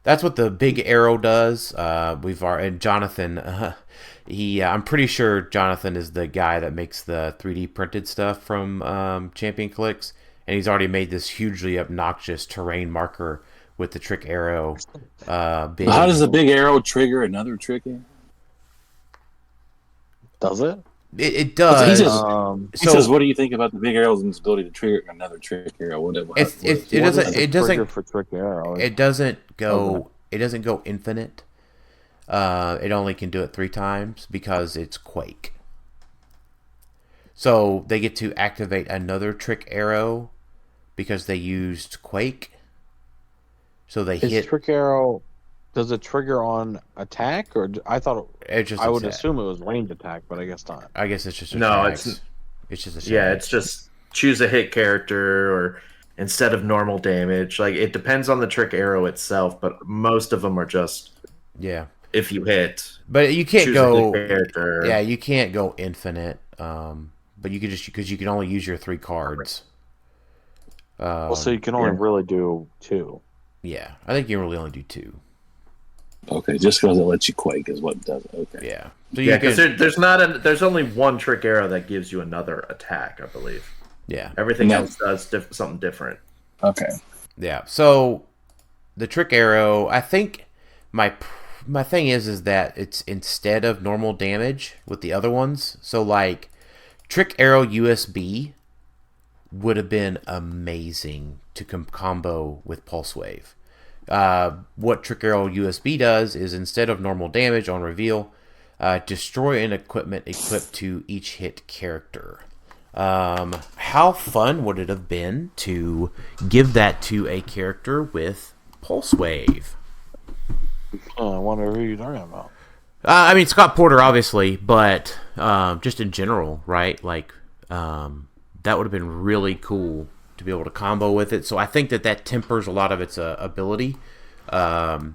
that's what the big arrow does. And Jonathan, I'm pretty sure Jonathan is the guy that makes the 3D printed stuff from Champion Clix, and he's already made this hugely obnoxious terrain marker with the trick arrow. Big. How does the big arrow trigger another trick arrow? Does it? It does. He says, "What do you think about the big arrow's ability to trigger another trick arrow?" Whatever. It doesn't for trick arrow. It doesn't go. Okay. It doesn't go infinite. It only can do it 3 times because it's Quake. So they get to activate another trick arrow because they used Quake. So they hit trick arrow. Does it trigger on attack, or I thought I would assume it was range attack, but I guess not. I guess it's just it's just a it's just choose a hit character, or instead of normal damage. Like, it depends on the trick arrow itself, but most of them are just if you hit. But you can't go character. Yeah, you can't go infinite. But you can just because you can only use your 3 cards. So you can only really do 2. Yeah, I think you can really only do 2. Okay, just because it lets you Quake is what it does. Okay. Yeah. So because there's only one trick arrow that gives you another attack, I believe. Yeah. Everything else does something different. Okay. Yeah. So the trick arrow, I think my thing is that it's instead of normal damage with the other ones. So like trick arrow USB would have been amazing to combo with Pulse Wave. What Trick Arrow USB does is instead of normal damage on reveal, destroy an equipment equipped to each hit character. How fun would it have been to give that to a character with Pulse Wave? I wonder who you're talking about. I mean, Scott Porter, obviously, but just in general, right? Like, that would have been really cool to be able to combo with it. So I think that tempers a lot of its ability. I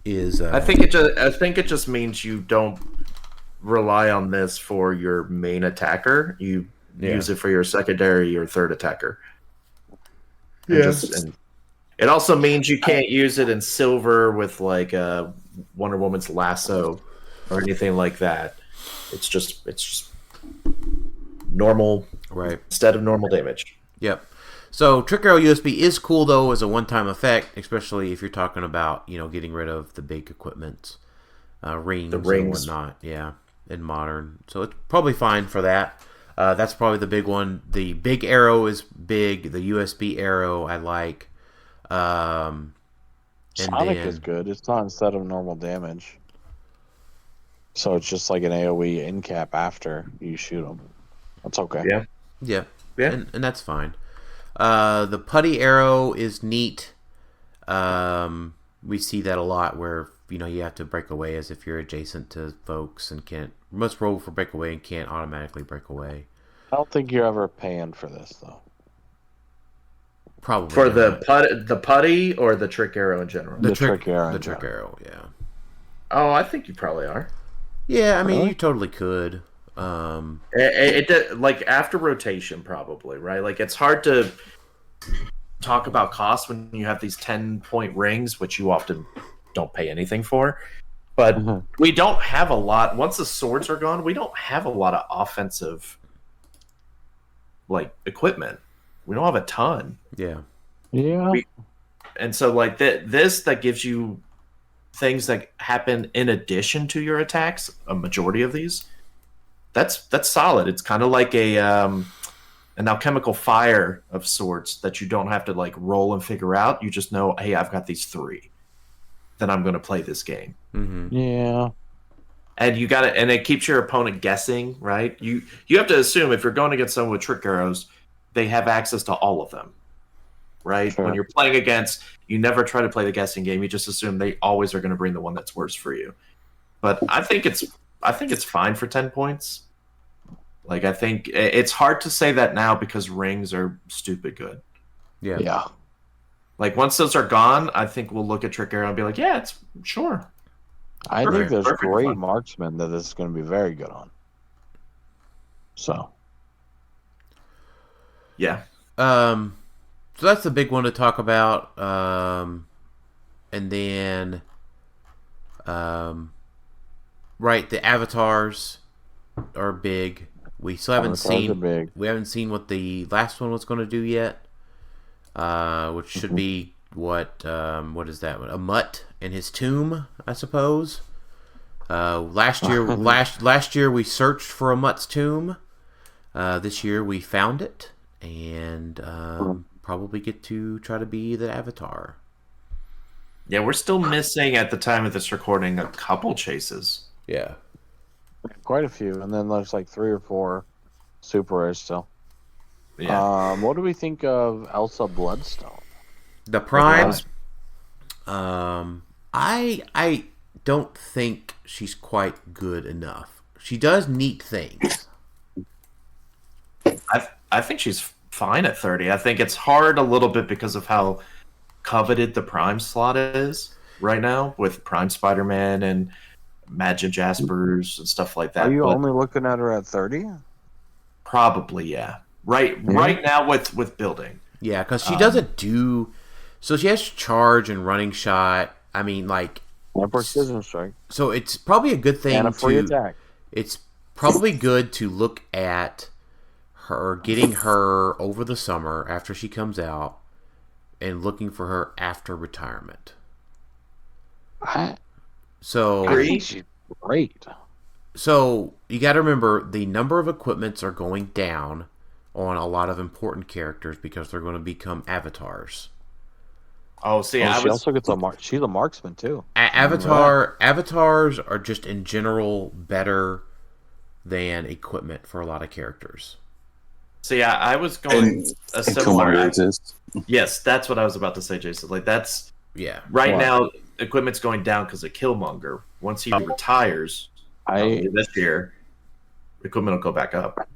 think it just means you don't rely on this for your main attacker. You use it for your secondary or third attacker. And it also means you can't use it in silver with like Wonder Woman's lasso or anything like that. It's just normal, right? Instead of normal damage. Yep. So Trick Arrow USB is cool though as a one-time effect, especially if you're talking about getting rid of the big equipment, rings and whatnot. Yeah, in modern, so it's probably fine for that. That's probably the big one. The big arrow is big. The USB arrow I like. Sonic is good. It's not instead of normal damage, so it's just like an AOE in cap after you shoot them. That's okay. Yeah. And that's fine. The putty arrow is neat. We see that a lot where you have to break away as if you're adjacent to folks and must roll for breakaway and can't automatically break away. I don't think you're ever paying for this though. Probably for the putty or the trick arrow in general. The trick arrow, yeah. Oh, I think you probably are. Yeah, I mean you totally could. It like after rotation probably, right? Like it's hard to talk about cost when you have these 10-point rings, which you often don't pay anything for. But we don't have a lot. Once the swords are gone, we don't have a lot of offensive like equipment. We don't have a ton. Yeah. Yeah. And so like that gives you things that happen in addition to your attacks, a majority of these. That's solid. It's kind of like an alchemical fire of sorts that you don't have to like roll and figure out. You just know, hey, I've got these 3. Then I'm going to play this game. Mm-hmm. Yeah. And and it keeps your opponent guessing, right? You have to assume if you're going against someone with trick arrows, they have access to all of them, right? Sure. When you're playing against, you never try to play the guessing game. You just assume they always are going to bring the one that's worse for you. But I think it's fine for 10 points. Like, I think it's hard to say that now because rings are stupid good. Yeah. Yeah. Like, once those are gone, I think we'll look at Trick Arrow and be like, yeah, it's sure. I think Perfect. there's Perfect great fun. marksmen that this is going to be very good on. So. Yeah. So that's the big one to talk about. And then, right, the avatars are big. We still haven't Avatars are seen. big. We haven't seen what the last one was going to do yet. Which should be what is that one? A mutt in his tomb, I suppose. Last year we searched for a mutt's tomb. This year we found it, and probably get to try to be the avatar. Yeah, we're still missing, at the time of this recording, a couple chases. Yeah. Quite a few. And then there's like 3 or 4 super rares still. Yeah. What do we think of Elsa Bloodstone? The primes. I don't think she's quite good enough. She does neat things. I think she's fine at 30. I think it's hard a little bit because of how coveted the Prime slot is right now with Prime Spider-Man and Magic Jaspers and stuff like that. Are you But only looking at her at 30? probably, yeah. Right now with building. Yeah, because she doesn't do. So she has charge and running shot. I mean, like. And precision strike. So it's probably a good thing And a free to. attack. It's probably good to look at her, getting her over the summer after she comes out, and looking for her after retirement. I So think she's great. So you got to remember the number of equipments are going down on a lot of important characters because they're going to become avatars. Oh, see, She also gets she's a marksman too. Avatars are just in general better than equipment for a lot of characters. See, I was going a similar. Killmonger exists. Yes, that's what I was about to say, Jason. Like, that's Yeah. right now. Equipment's going down because of Killmonger. Once he retires, this year, equipment will go back up.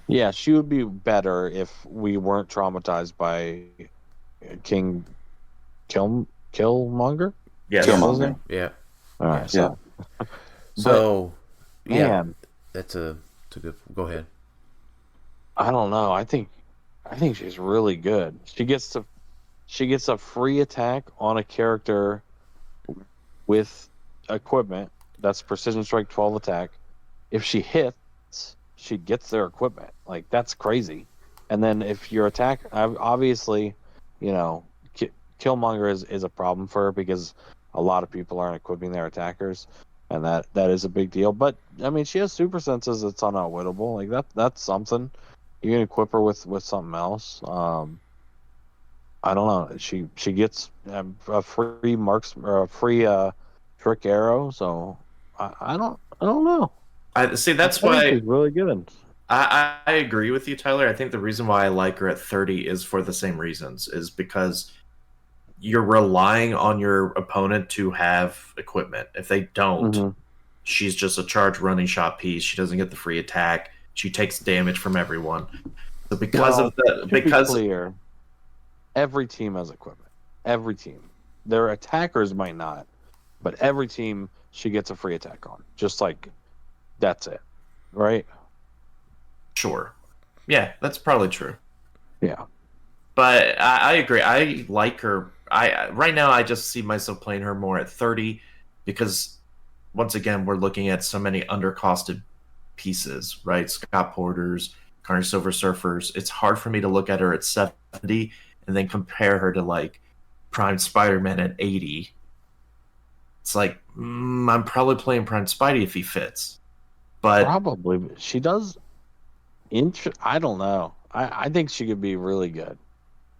Yeah, she would be better if we weren't traumatized by Killmonger. Yes. Killmonger. Yeah. All right. So, So, yeah, man, that's a good. Go ahead. I don't know. I think she's really good. She gets a free attack on a character with equipment. That's precision strike 12 attack. If she hits, she gets their equipment. Like, that's crazy. And then if your attack, obviously, Killmonger is a problem for her because a lot of people aren't equipping their attackers, and that is a big deal. But I mean, she has super senses that's unoutwittable. Like, that's something. You can equip her with something else. I don't know. She gets a free or a free trick arrow. So I don't know. I see. That's I think why she's really good. I agree with you, Tyler. I think the reason why I like her at 30 is for the same reasons. Is because you're relying on your opponent to have equipment. If they don't, she's just a charge running shot piece. She doesn't get the free attack. She takes damage from everyone. So because be clear, every team has equipment. Every team. Their attackers might not, but every team she gets a free attack on. Just like that's it, right? Sure, yeah, that's probably true. Yeah, but I agree. I like her. Right now I just see myself playing her more at 30 because once again we're looking at so many undercosted pieces, right? Scott Porters, Carnage Silver Surfers, it's hard for me to look at her at 70 and then compare her to like Prime Spider-Man at 80. It's like, I'm probably playing Prime Spidey if he fits. But probably. She does. I don't know. I think she could be really good.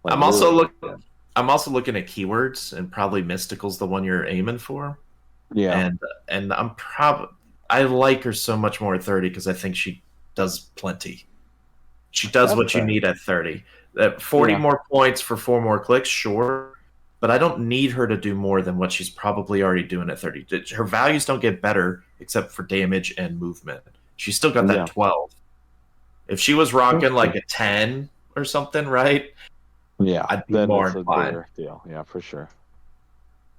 Like, I'm also looking at keywords, and probably Mystical's the one you're aiming for. Yeah. And I like her so much more at 30 because I think she does plenty. She does That's what fair. you need at 30. 40 more points for 4 more clicks, sure. But I don't need her to do more than what she's probably already doing at 30. Her values don't get better except for damage and movement. She's still got that 12. If she was rocking like a 10 or something, right? Yeah, I'd be then more it's a inclined. bigger deal. Yeah, for sure.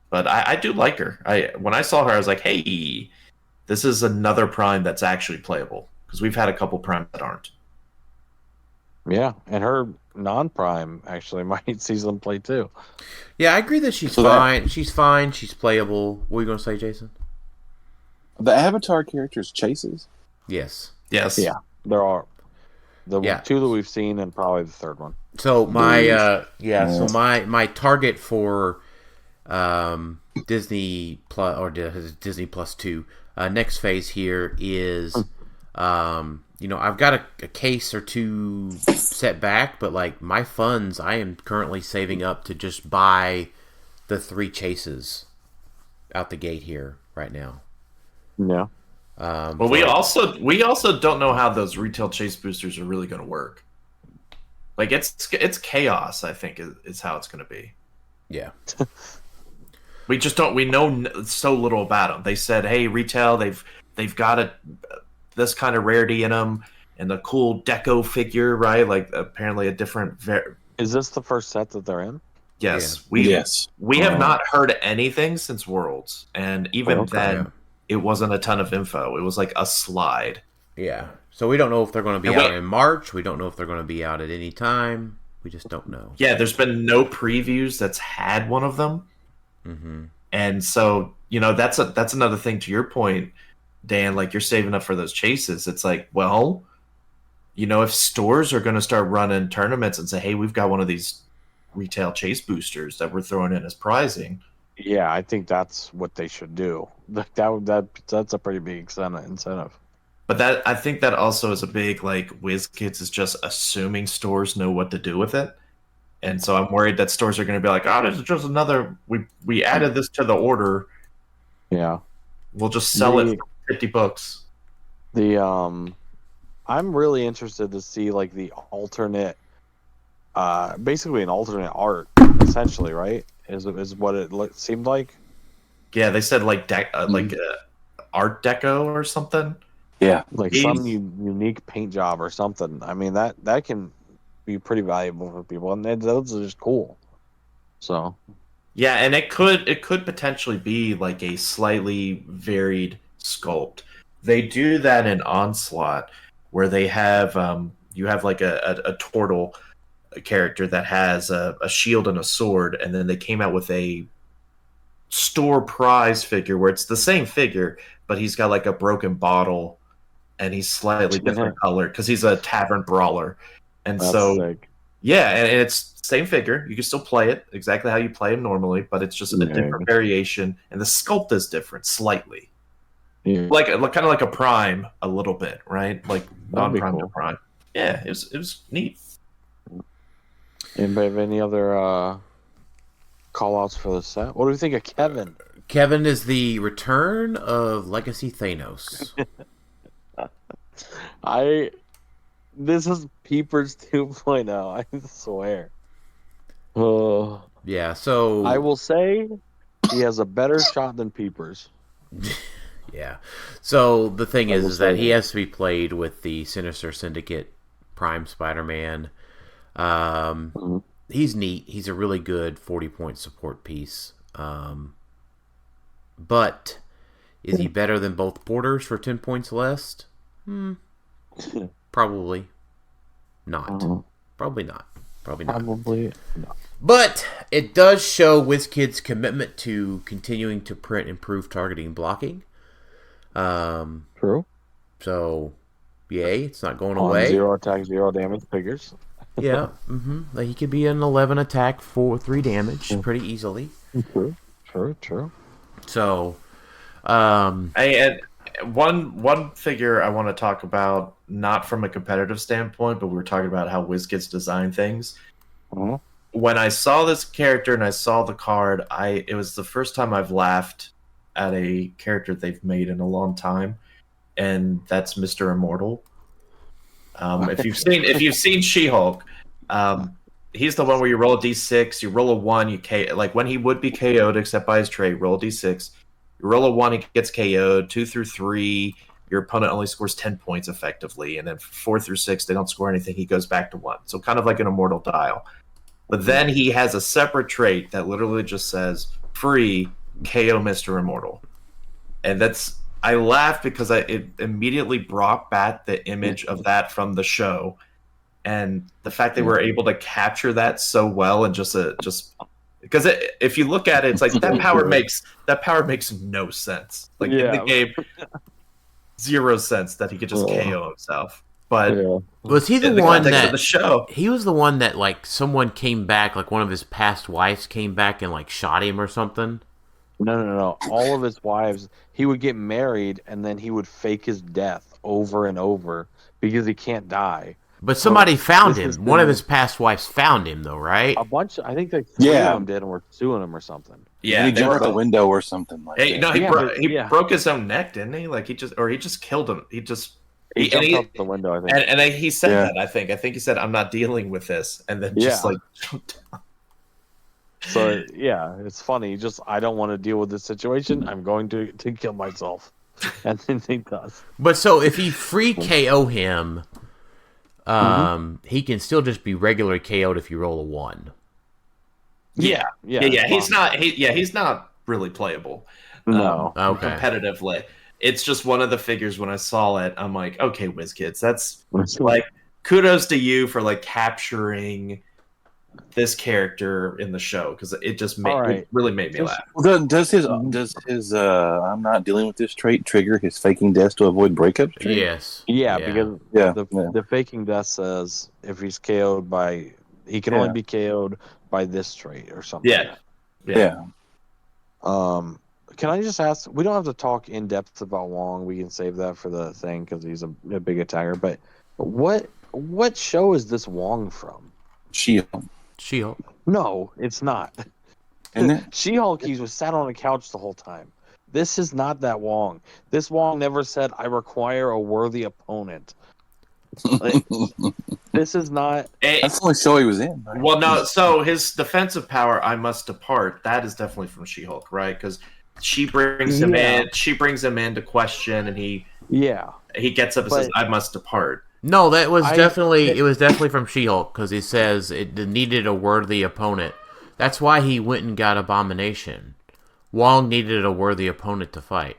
But I do like her. When I saw her, I was like, hey, this is another Prime that's actually playable. Because we've had a couple Primes that aren't. Yeah, and her non-prime actually might see some play too. Yeah, I agree that she's fine. She's fine. She's playable. What are you going to say, Jason? The Avatar characters chases. Yes. Yes. Yeah, there are the two that we've seen, and probably the third one. So my my target for Disney Plus or Disney Plus 2 next phase here is I've got a case or two set back, but like my funds I am currently saving up to just buy the 3 chases out the gate here right now. Yeah. But we also don't know how those retail chase boosters are really going to work. Like it's chaos, I think is how it's going to be. Yeah. We just don't. We know so little about them. They said, "Hey, retail, they've got this kind of rarity in them, and a cool deco figure, right? Like apparently a different." Is this the first set that they're in? Yes, Yeah. we have not heard anything since Worlds, and even then, it wasn't a ton of info. It was like a slide. Yeah. So we don't know if they're going to be out in March. We don't know if they're going to be out at any time. We just don't know. Yeah, there's been no previews that's had one of them. Mm-hmm. And so, that's another thing to your point, Dan, like you're saving up for those chases. It's like, well, if stores are going to start running tournaments and say, hey, we've got one of these retail chase boosters that we're throwing in as prizing. Yeah, I think that's what they should do. That's a pretty big incentive. But I think that also is a big, like, Wizkids is just assuming stores know what to do with it. And so I'm worried that stores are going to be like, this is just another, we added this to the order. Yeah. We'll just sell it for $50. I'm really interested to see, like, the alternate, basically an alternate art, essentially, right? Is what it seemed like. Yeah, they said, like, Art Deco or something. Yeah. Like some unique paint job or something. I mean, that can be pretty valuable for people, and those are just cool. So, yeah, and it could potentially be like a slightly varied sculpt. They do that in Onslaught, where they have you have like a turtle character that has a shield and a sword, and then they came out with a store prize figure where it's the same figure, but he's got like a broken bottle, and he's slightly different color because he's a tavern brawler. And that's so, sick. yeah, and it's same figure. You can still play it exactly how you play him normally, but it's just a different variation, and the sculpt is different slightly. Yeah. Like kind of like a Prime, a little bit, right? Like non-Prime to Prime. Yeah, it was neat. Anybody have any other call-outs for the set? What do you think of Kevin? Kevin is the return of Legacy Thanos. This is Peepers 2.0, I swear. Yeah, so I will say he has a better shot than Peepers. Yeah. So the thing is that he has to be played with the Sinister Syndicate Prime Spider-Man. He's neat. He's a really good 40-point support piece. But is he better than both Borders for 10 points less? Probably not. Probably not. Probably not. But it does show Wizkids' commitment to continuing to print improved targeting and blocking. True. So, Yay, it's not going On away. 0 attack, 0 damage figures. Yeah. Like he could be an 11 attack for 3 damage pretty easily. True. So, Hey, and one figure I want to talk about, not from a competitive standpoint, but we were talking about how Wizkids design things. Mhm. When I saw this character and I saw the card, it was the first time I've laughed at a character they've made in a long time, and that's Mr. Immortal. If you've seen She-Hulk, he's the one where you roll a d6, you roll a 1, like when he would be KO'd except by his trait, roll a d6, you roll a 1, he gets KO'd. 2 through 3, your opponent only scores 10 points effectively, and then 4 through 6, they don't score anything, he goes back to 1. So kind of like an Immortal Dial. But then he has a separate trait that literally just says, free, KO Mr. Immortal. And I laughed because it immediately brought back the image of that from the show. And the fact they were able to capture that so well, and just because if you look at it, it's like that power makes no sense. Like in the game, 0 sense that he could just KO himself. But was he the in the one context that of the show? He was the one that like someone came back, like one of his past wives came back and like shot him or something? No. All of his wives, he would get married and then he would fake his death over and over because he can't die. But somebody found him. One of his past wives found him, though, right? A bunch. I think they 3 of them did and were suing him or something. Yeah, he jumped out the window or something like that. No, he broke his own neck, didn't he? Like he just killed him. He jumped out the window, I think. And he said that. I think he said, "I'm not dealing with this," and then just like jumped down. So it's funny. I don't want to deal with this situation. I'm going to kill myself, and then he does. But so if he free KO him, he can still just be regular KO'd if you roll a 1. Yeah. He's not really playable. No, competitively. It's just one of the figures. When I saw it, I'm like, okay, WizKids, that's like kudos to you for like capturing this character in the show, because it just it really made me laugh. Does his I'm not dealing with this trait trigger his faking death to avoid breakups? Yes. Because the faking death says if he's KO'd by, he can only be KO'd by this trait or something. Yeah. Can I just ask? We don't have to talk in depth about Wong. We can save that for the thing because he's a big attacker. But what show is this Wong from? She-Hulk. No, it's not. She-Hulk, he was sat on a couch the whole time. This is not that Wong. This Wong never said, "I require a worthy opponent." Like, this is not. That's the only show he was in. Right? Well, no. So his defensive power, "I must depart," that is definitely from She-Hulk, right? Because she brings him in. She brings him in to question, and he gets up and says, "I must depart." No, that was definitely from She-Hulk, because he says it needed a worthy opponent. That's why he went and got Abomination. Wong needed a worthy opponent to fight.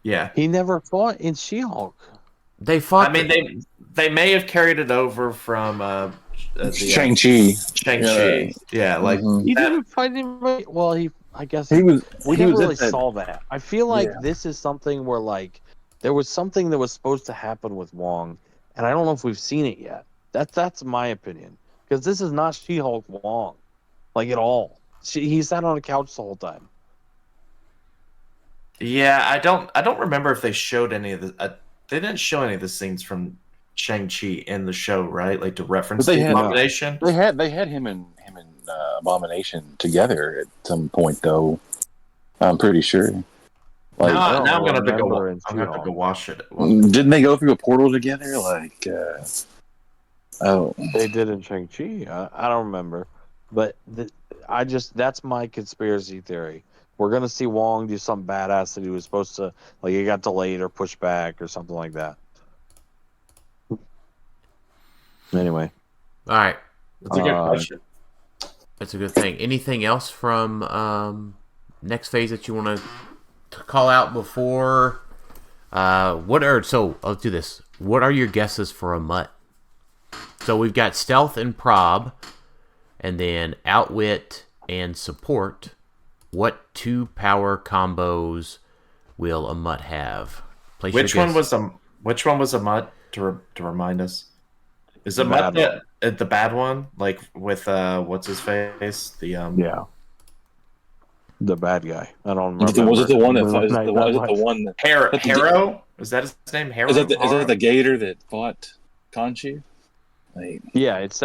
Yeah, he never fought in She-Hulk. They fought. I mean, they may have carried it over from Shang-Chi. Yeah, like he didn't fight anybody. Well, I guess we never really that. saw that. I feel like this is something where like there was something that was supposed to happen with Wong, and I don't know if we've seen it yet. That's my opinion, because this is not She-Hulk Wong, like at all. He sat on a couch the whole time. Yeah, I don't remember if they showed any of the. They didn't show any of the scenes from Shang-Chi in the show, right? Like to reference the Abomination. They had him and Abomination together at some point, though. I'm pretty sure. Like, now I'm gonna have to go watch it. Didn't they go through a portal together? Like, they did in Shang-Chi. I don't remember, but that's my conspiracy theory. We're gonna see Wong do some badass that he was supposed to, like he got delayed or pushed back or something like that. Anyway, all right, that's a good question. That's a good thing. Anything else from next phase that you want to call out before? So let's do this. What are your guesses for a mutt? So we've got stealth and prob, and then outwit and support. What 2 power combos will a mutt have? Which one was Which one was a mutt to remind us? Is a Bad mutt the bad one? Like with what's his face? Yeah. The bad guy. I don't remember. Was it the one that Moon is it Knight the that one? Is it the much. one that Hero? Is that his name? Hero? is that the gator that fought Khonshu? Like, Yeah, it's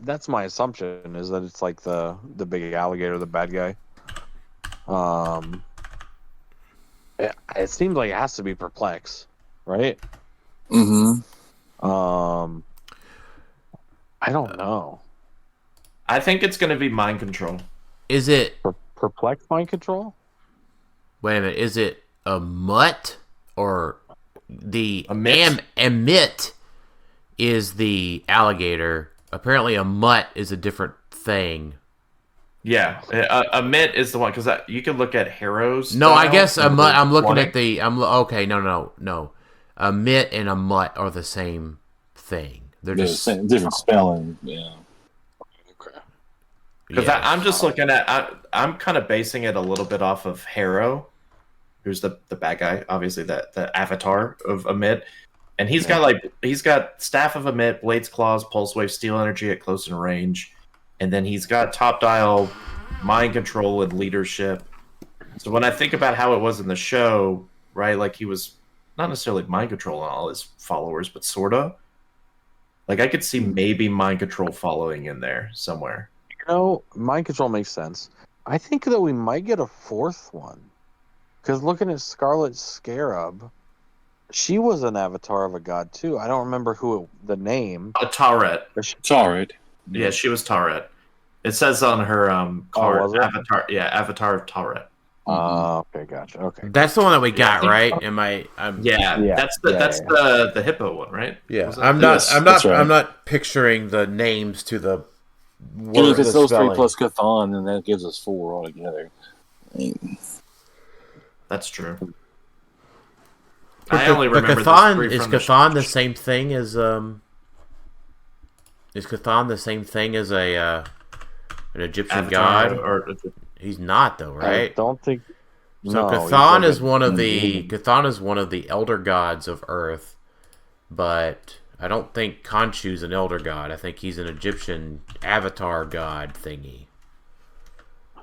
that's my assumption is that it's like the big alligator, the bad guy. It seems like it has to be Perplex, right? I don't know. I think it's going to be mind control. Is it? Perplex mind control? Wait a minute. Is it a mutt or the Emit? emit is the alligator? Apparently, a mutt is a different thing. Yeah, a mitt is the one because you can look at Heroes. No, I guess a mutt. I'm looking at the. Okay. No. A mitt and a mutt are the same thing. They're just different spelling. Yeah. Because I'm just looking at. I'm kind of basing it a little bit off of Hero, who's the bad guy, obviously the avatar of Emit, and he's got Staff of Emit, Blades Claws, Pulse Wave, Steel Energy at close and range, and then he's got Top Dial, Mind Control, and Leadership. So when I think about how it was in the show, right, like he was not necessarily mind controlling all his followers, but sorta. Like I could see maybe Mind Control following in there somewhere. Mind control makes sense. I think that we might get a fourth one. Because looking at Scarlet Scarab, she was an avatar of a god too. I don't remember the name. Tauret. Tauret. Yeah, she was Tauret. It says on her card, was it? avatar. Yeah, avatar of Tauret. Okay, gotcha. Okay. That's the one that we got, right? Yeah, that's the hippo one, right? Yeah, Was it? I'm Yes, that's right. not picturing the names to the Well, word. it's The those three spelling. plus Cathan, and that gives us 4 altogether. That's true. But I only remember Cathan, this three is from the Cathan show. the same thing as Is Cathan the same thing as an Egyptian Avatar, god? or He's not though, I right? don't think. So no, Cathan he's is like one of the elder gods of Earth, but I don't think Khonshu's an elder god. I think he's an Egyptian avatar god thingy.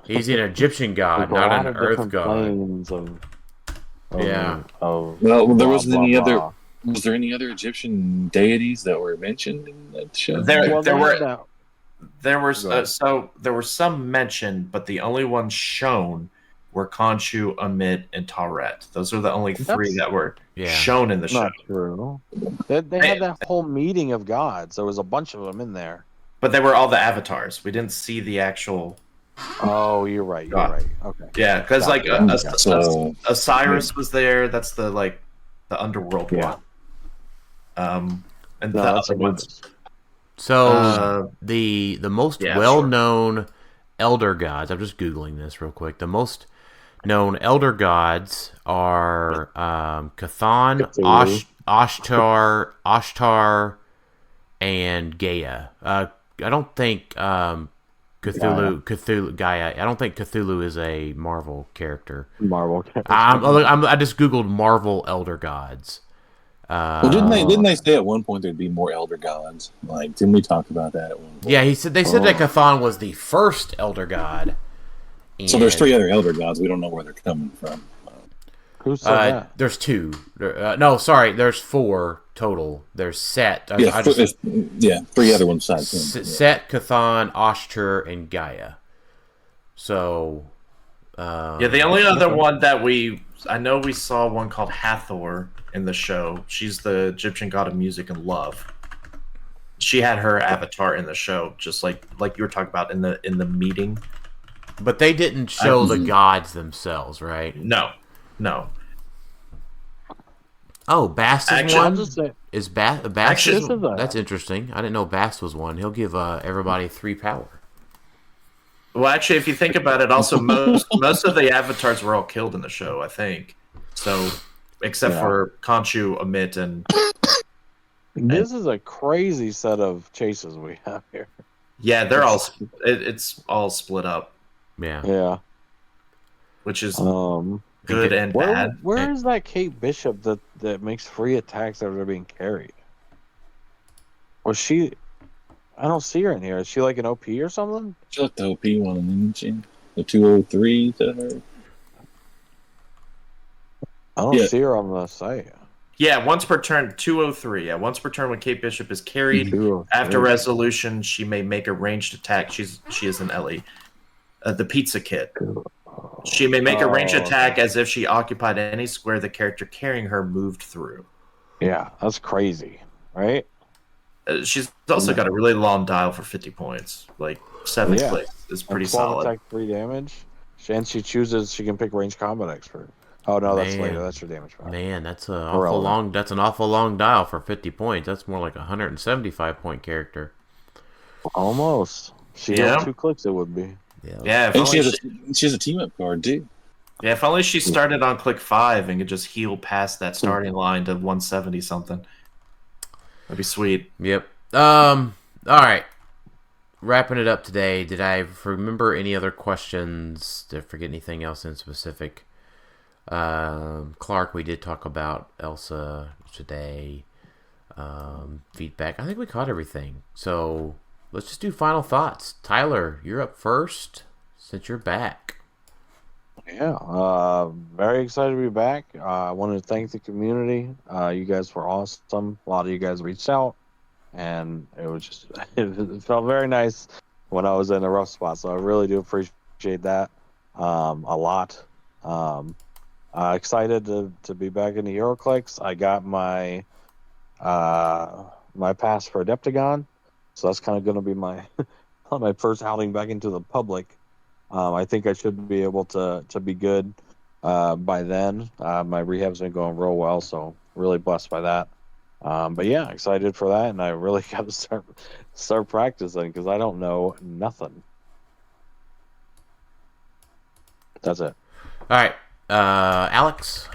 He's an Egyptian god, there's a not lot an of Earth different god. planes Yeah. Well, There wasn't any other. Was there any other Egyptian deities that were mentioned in that show? There were Go some mentioned, but the only ones shown were Khonshu, Amit, and Tauret. Those are the only three that were shown in the show. Not true. They had that whole meeting of gods. There was a bunch of them in there. But they were all the avatars. We didn't see the actual. Oh, you're right. You're right. Okay. Yeah, because like So- Osiris was there. That's the underworld Yeah. one. And No, the that's other a good. ones. So the most yeah, well-known elder gods. I'm just googling this real quick. The most known elder gods are Cathan, Ashtar, and Gaia. I don't think Gaia. I don't think Cthulhu is a Marvel character. Marvel. I just googled Marvel elder gods. Well, didn't they say at one point there'd be more elder gods? Like, didn't we talk about that at one point? Yeah, they said that Cathan was the first elder god. So there's 3 other elder gods. We don't know where they're coming from. Who said that? There's 2. No, sorry, there's 4 total. There's Set. 3 other ones besides him. Set, Cathan, Ashtur, and Gaia. So, the only other one that I know we saw one called Hathor in the show. She's the Egyptian god of music and love. She had her avatar in the show, just like you were talking about in the meeting. But they didn't show the gods themselves, right? No. Oh, Bast is Actually, one. I'll just say- Is Bast? Actually, That's interesting. I didn't know Bast was one. He'll give everybody 3 power. Well, actually, if you think about it, also most of the avatars were all killed in the show, I think. So, except for Khonshu, Amit, and This is a crazy set of chases we have here. yeah, they're all it's all split up, Yeah. Yeah. which is good and bad. Where is that Kate Bishop that makes free attacks that are being carried? Was she? I don't see her in here. Is she like an OP or something? She like the OP one, didn't she? The 203 to her. I don't see her on the site. Yeah, once per turn, 203. Yeah, once per turn when Kate Bishop is carried. 203. After resolution, she may make a ranged attack. She is an Ellie. The Pizza Kid. She may make a ranged attack as if she occupied any square the character carrying her moved through. Yeah, that's crazy, right? She's also got a really long dial for 50 points. Like 7th place is pretty 12 solid. Attack, 3 damage. And she chooses she can pick range combat expert. Oh no, that's later. That's your damage power. Man, that's an awful long dial for 50 points. That's more like a 175 point character. Almost. She has 2 clicks. It would be. Yeah. And she has a team up card too. Yeah, if only she started on click 5 and could just heal past that starting line to 170 something. That'd be sweet. Yep. All right. Wrapping it up today. Did I remember any other questions? Did I forget anything else in specific? Clark, we did talk about Elsa today. Feedback. I think we caught everything. So let's just do final thoughts. Tylor, you're up first since you're back. Yeah, very excited to be back. I wanted to thank the community. You guys were awesome. A lot of you guys reached out, and it was just it felt very nice when I was in a rough spot. So I really do appreciate that a lot. Excited to be back in the HeroClix. I got my my pass for Adeptagon, so that's kind of going to be my my first outing back into the public. I think I should be able to be good by then. My rehab's been going real well, so really blessed by that. But yeah, excited for that, and I really got to start practicing because I don't know nothing. That's it. All right, Alex.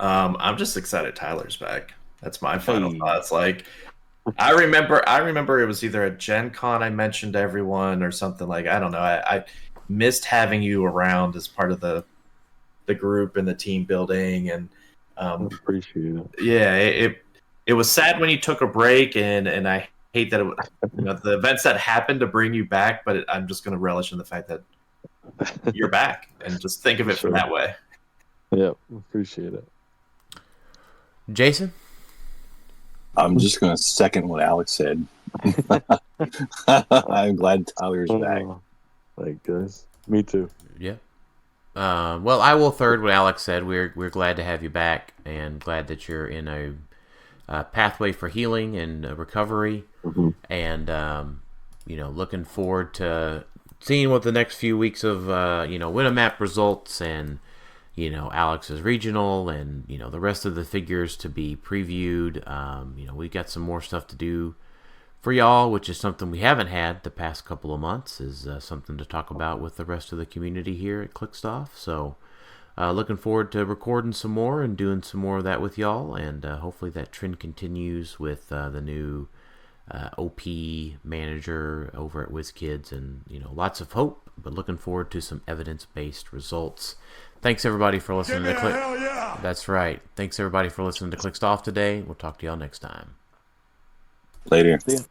I'm just excited Tyler's back. That's my final thoughts. Like, I remember it was either at Gen Con I mentioned to everyone or something, like, I don't know. I missed having you around as part of the group and the team building, and appreciate it. Yeah, it was sad when you took a break, and I hate that the events that happened to bring you back, but I'm just going to relish in the fact that you're back and just think of it from that way. Yeah, appreciate it. Jason? I'm just going to second what Alex said. I'm glad Tyler's back. Thank goodness. Me too. Yeah. Well, I will third what Alex said. We're glad to have you back, and glad that you're in a pathway for healing and recovery, and looking forward to seeing what the next few weeks of win a map results, and Alex's regional, and the rest of the figures to be previewed. We got some more stuff to do for y'all, which is something we haven't had the past couple of months, is something to talk about with the rest of the community here at Clixed Off. So looking forward to recording some more and doing some more of that with y'all, and hopefully that trend continues with the new OP manager over at Wizkids, and lots of hope, but looking forward to some evidence-based results. Thanks everybody for listening to Clix. Yeah. That's right. Thanks everybody for listening to Clixed Off today. We'll talk to y'all next time. Later. See ya.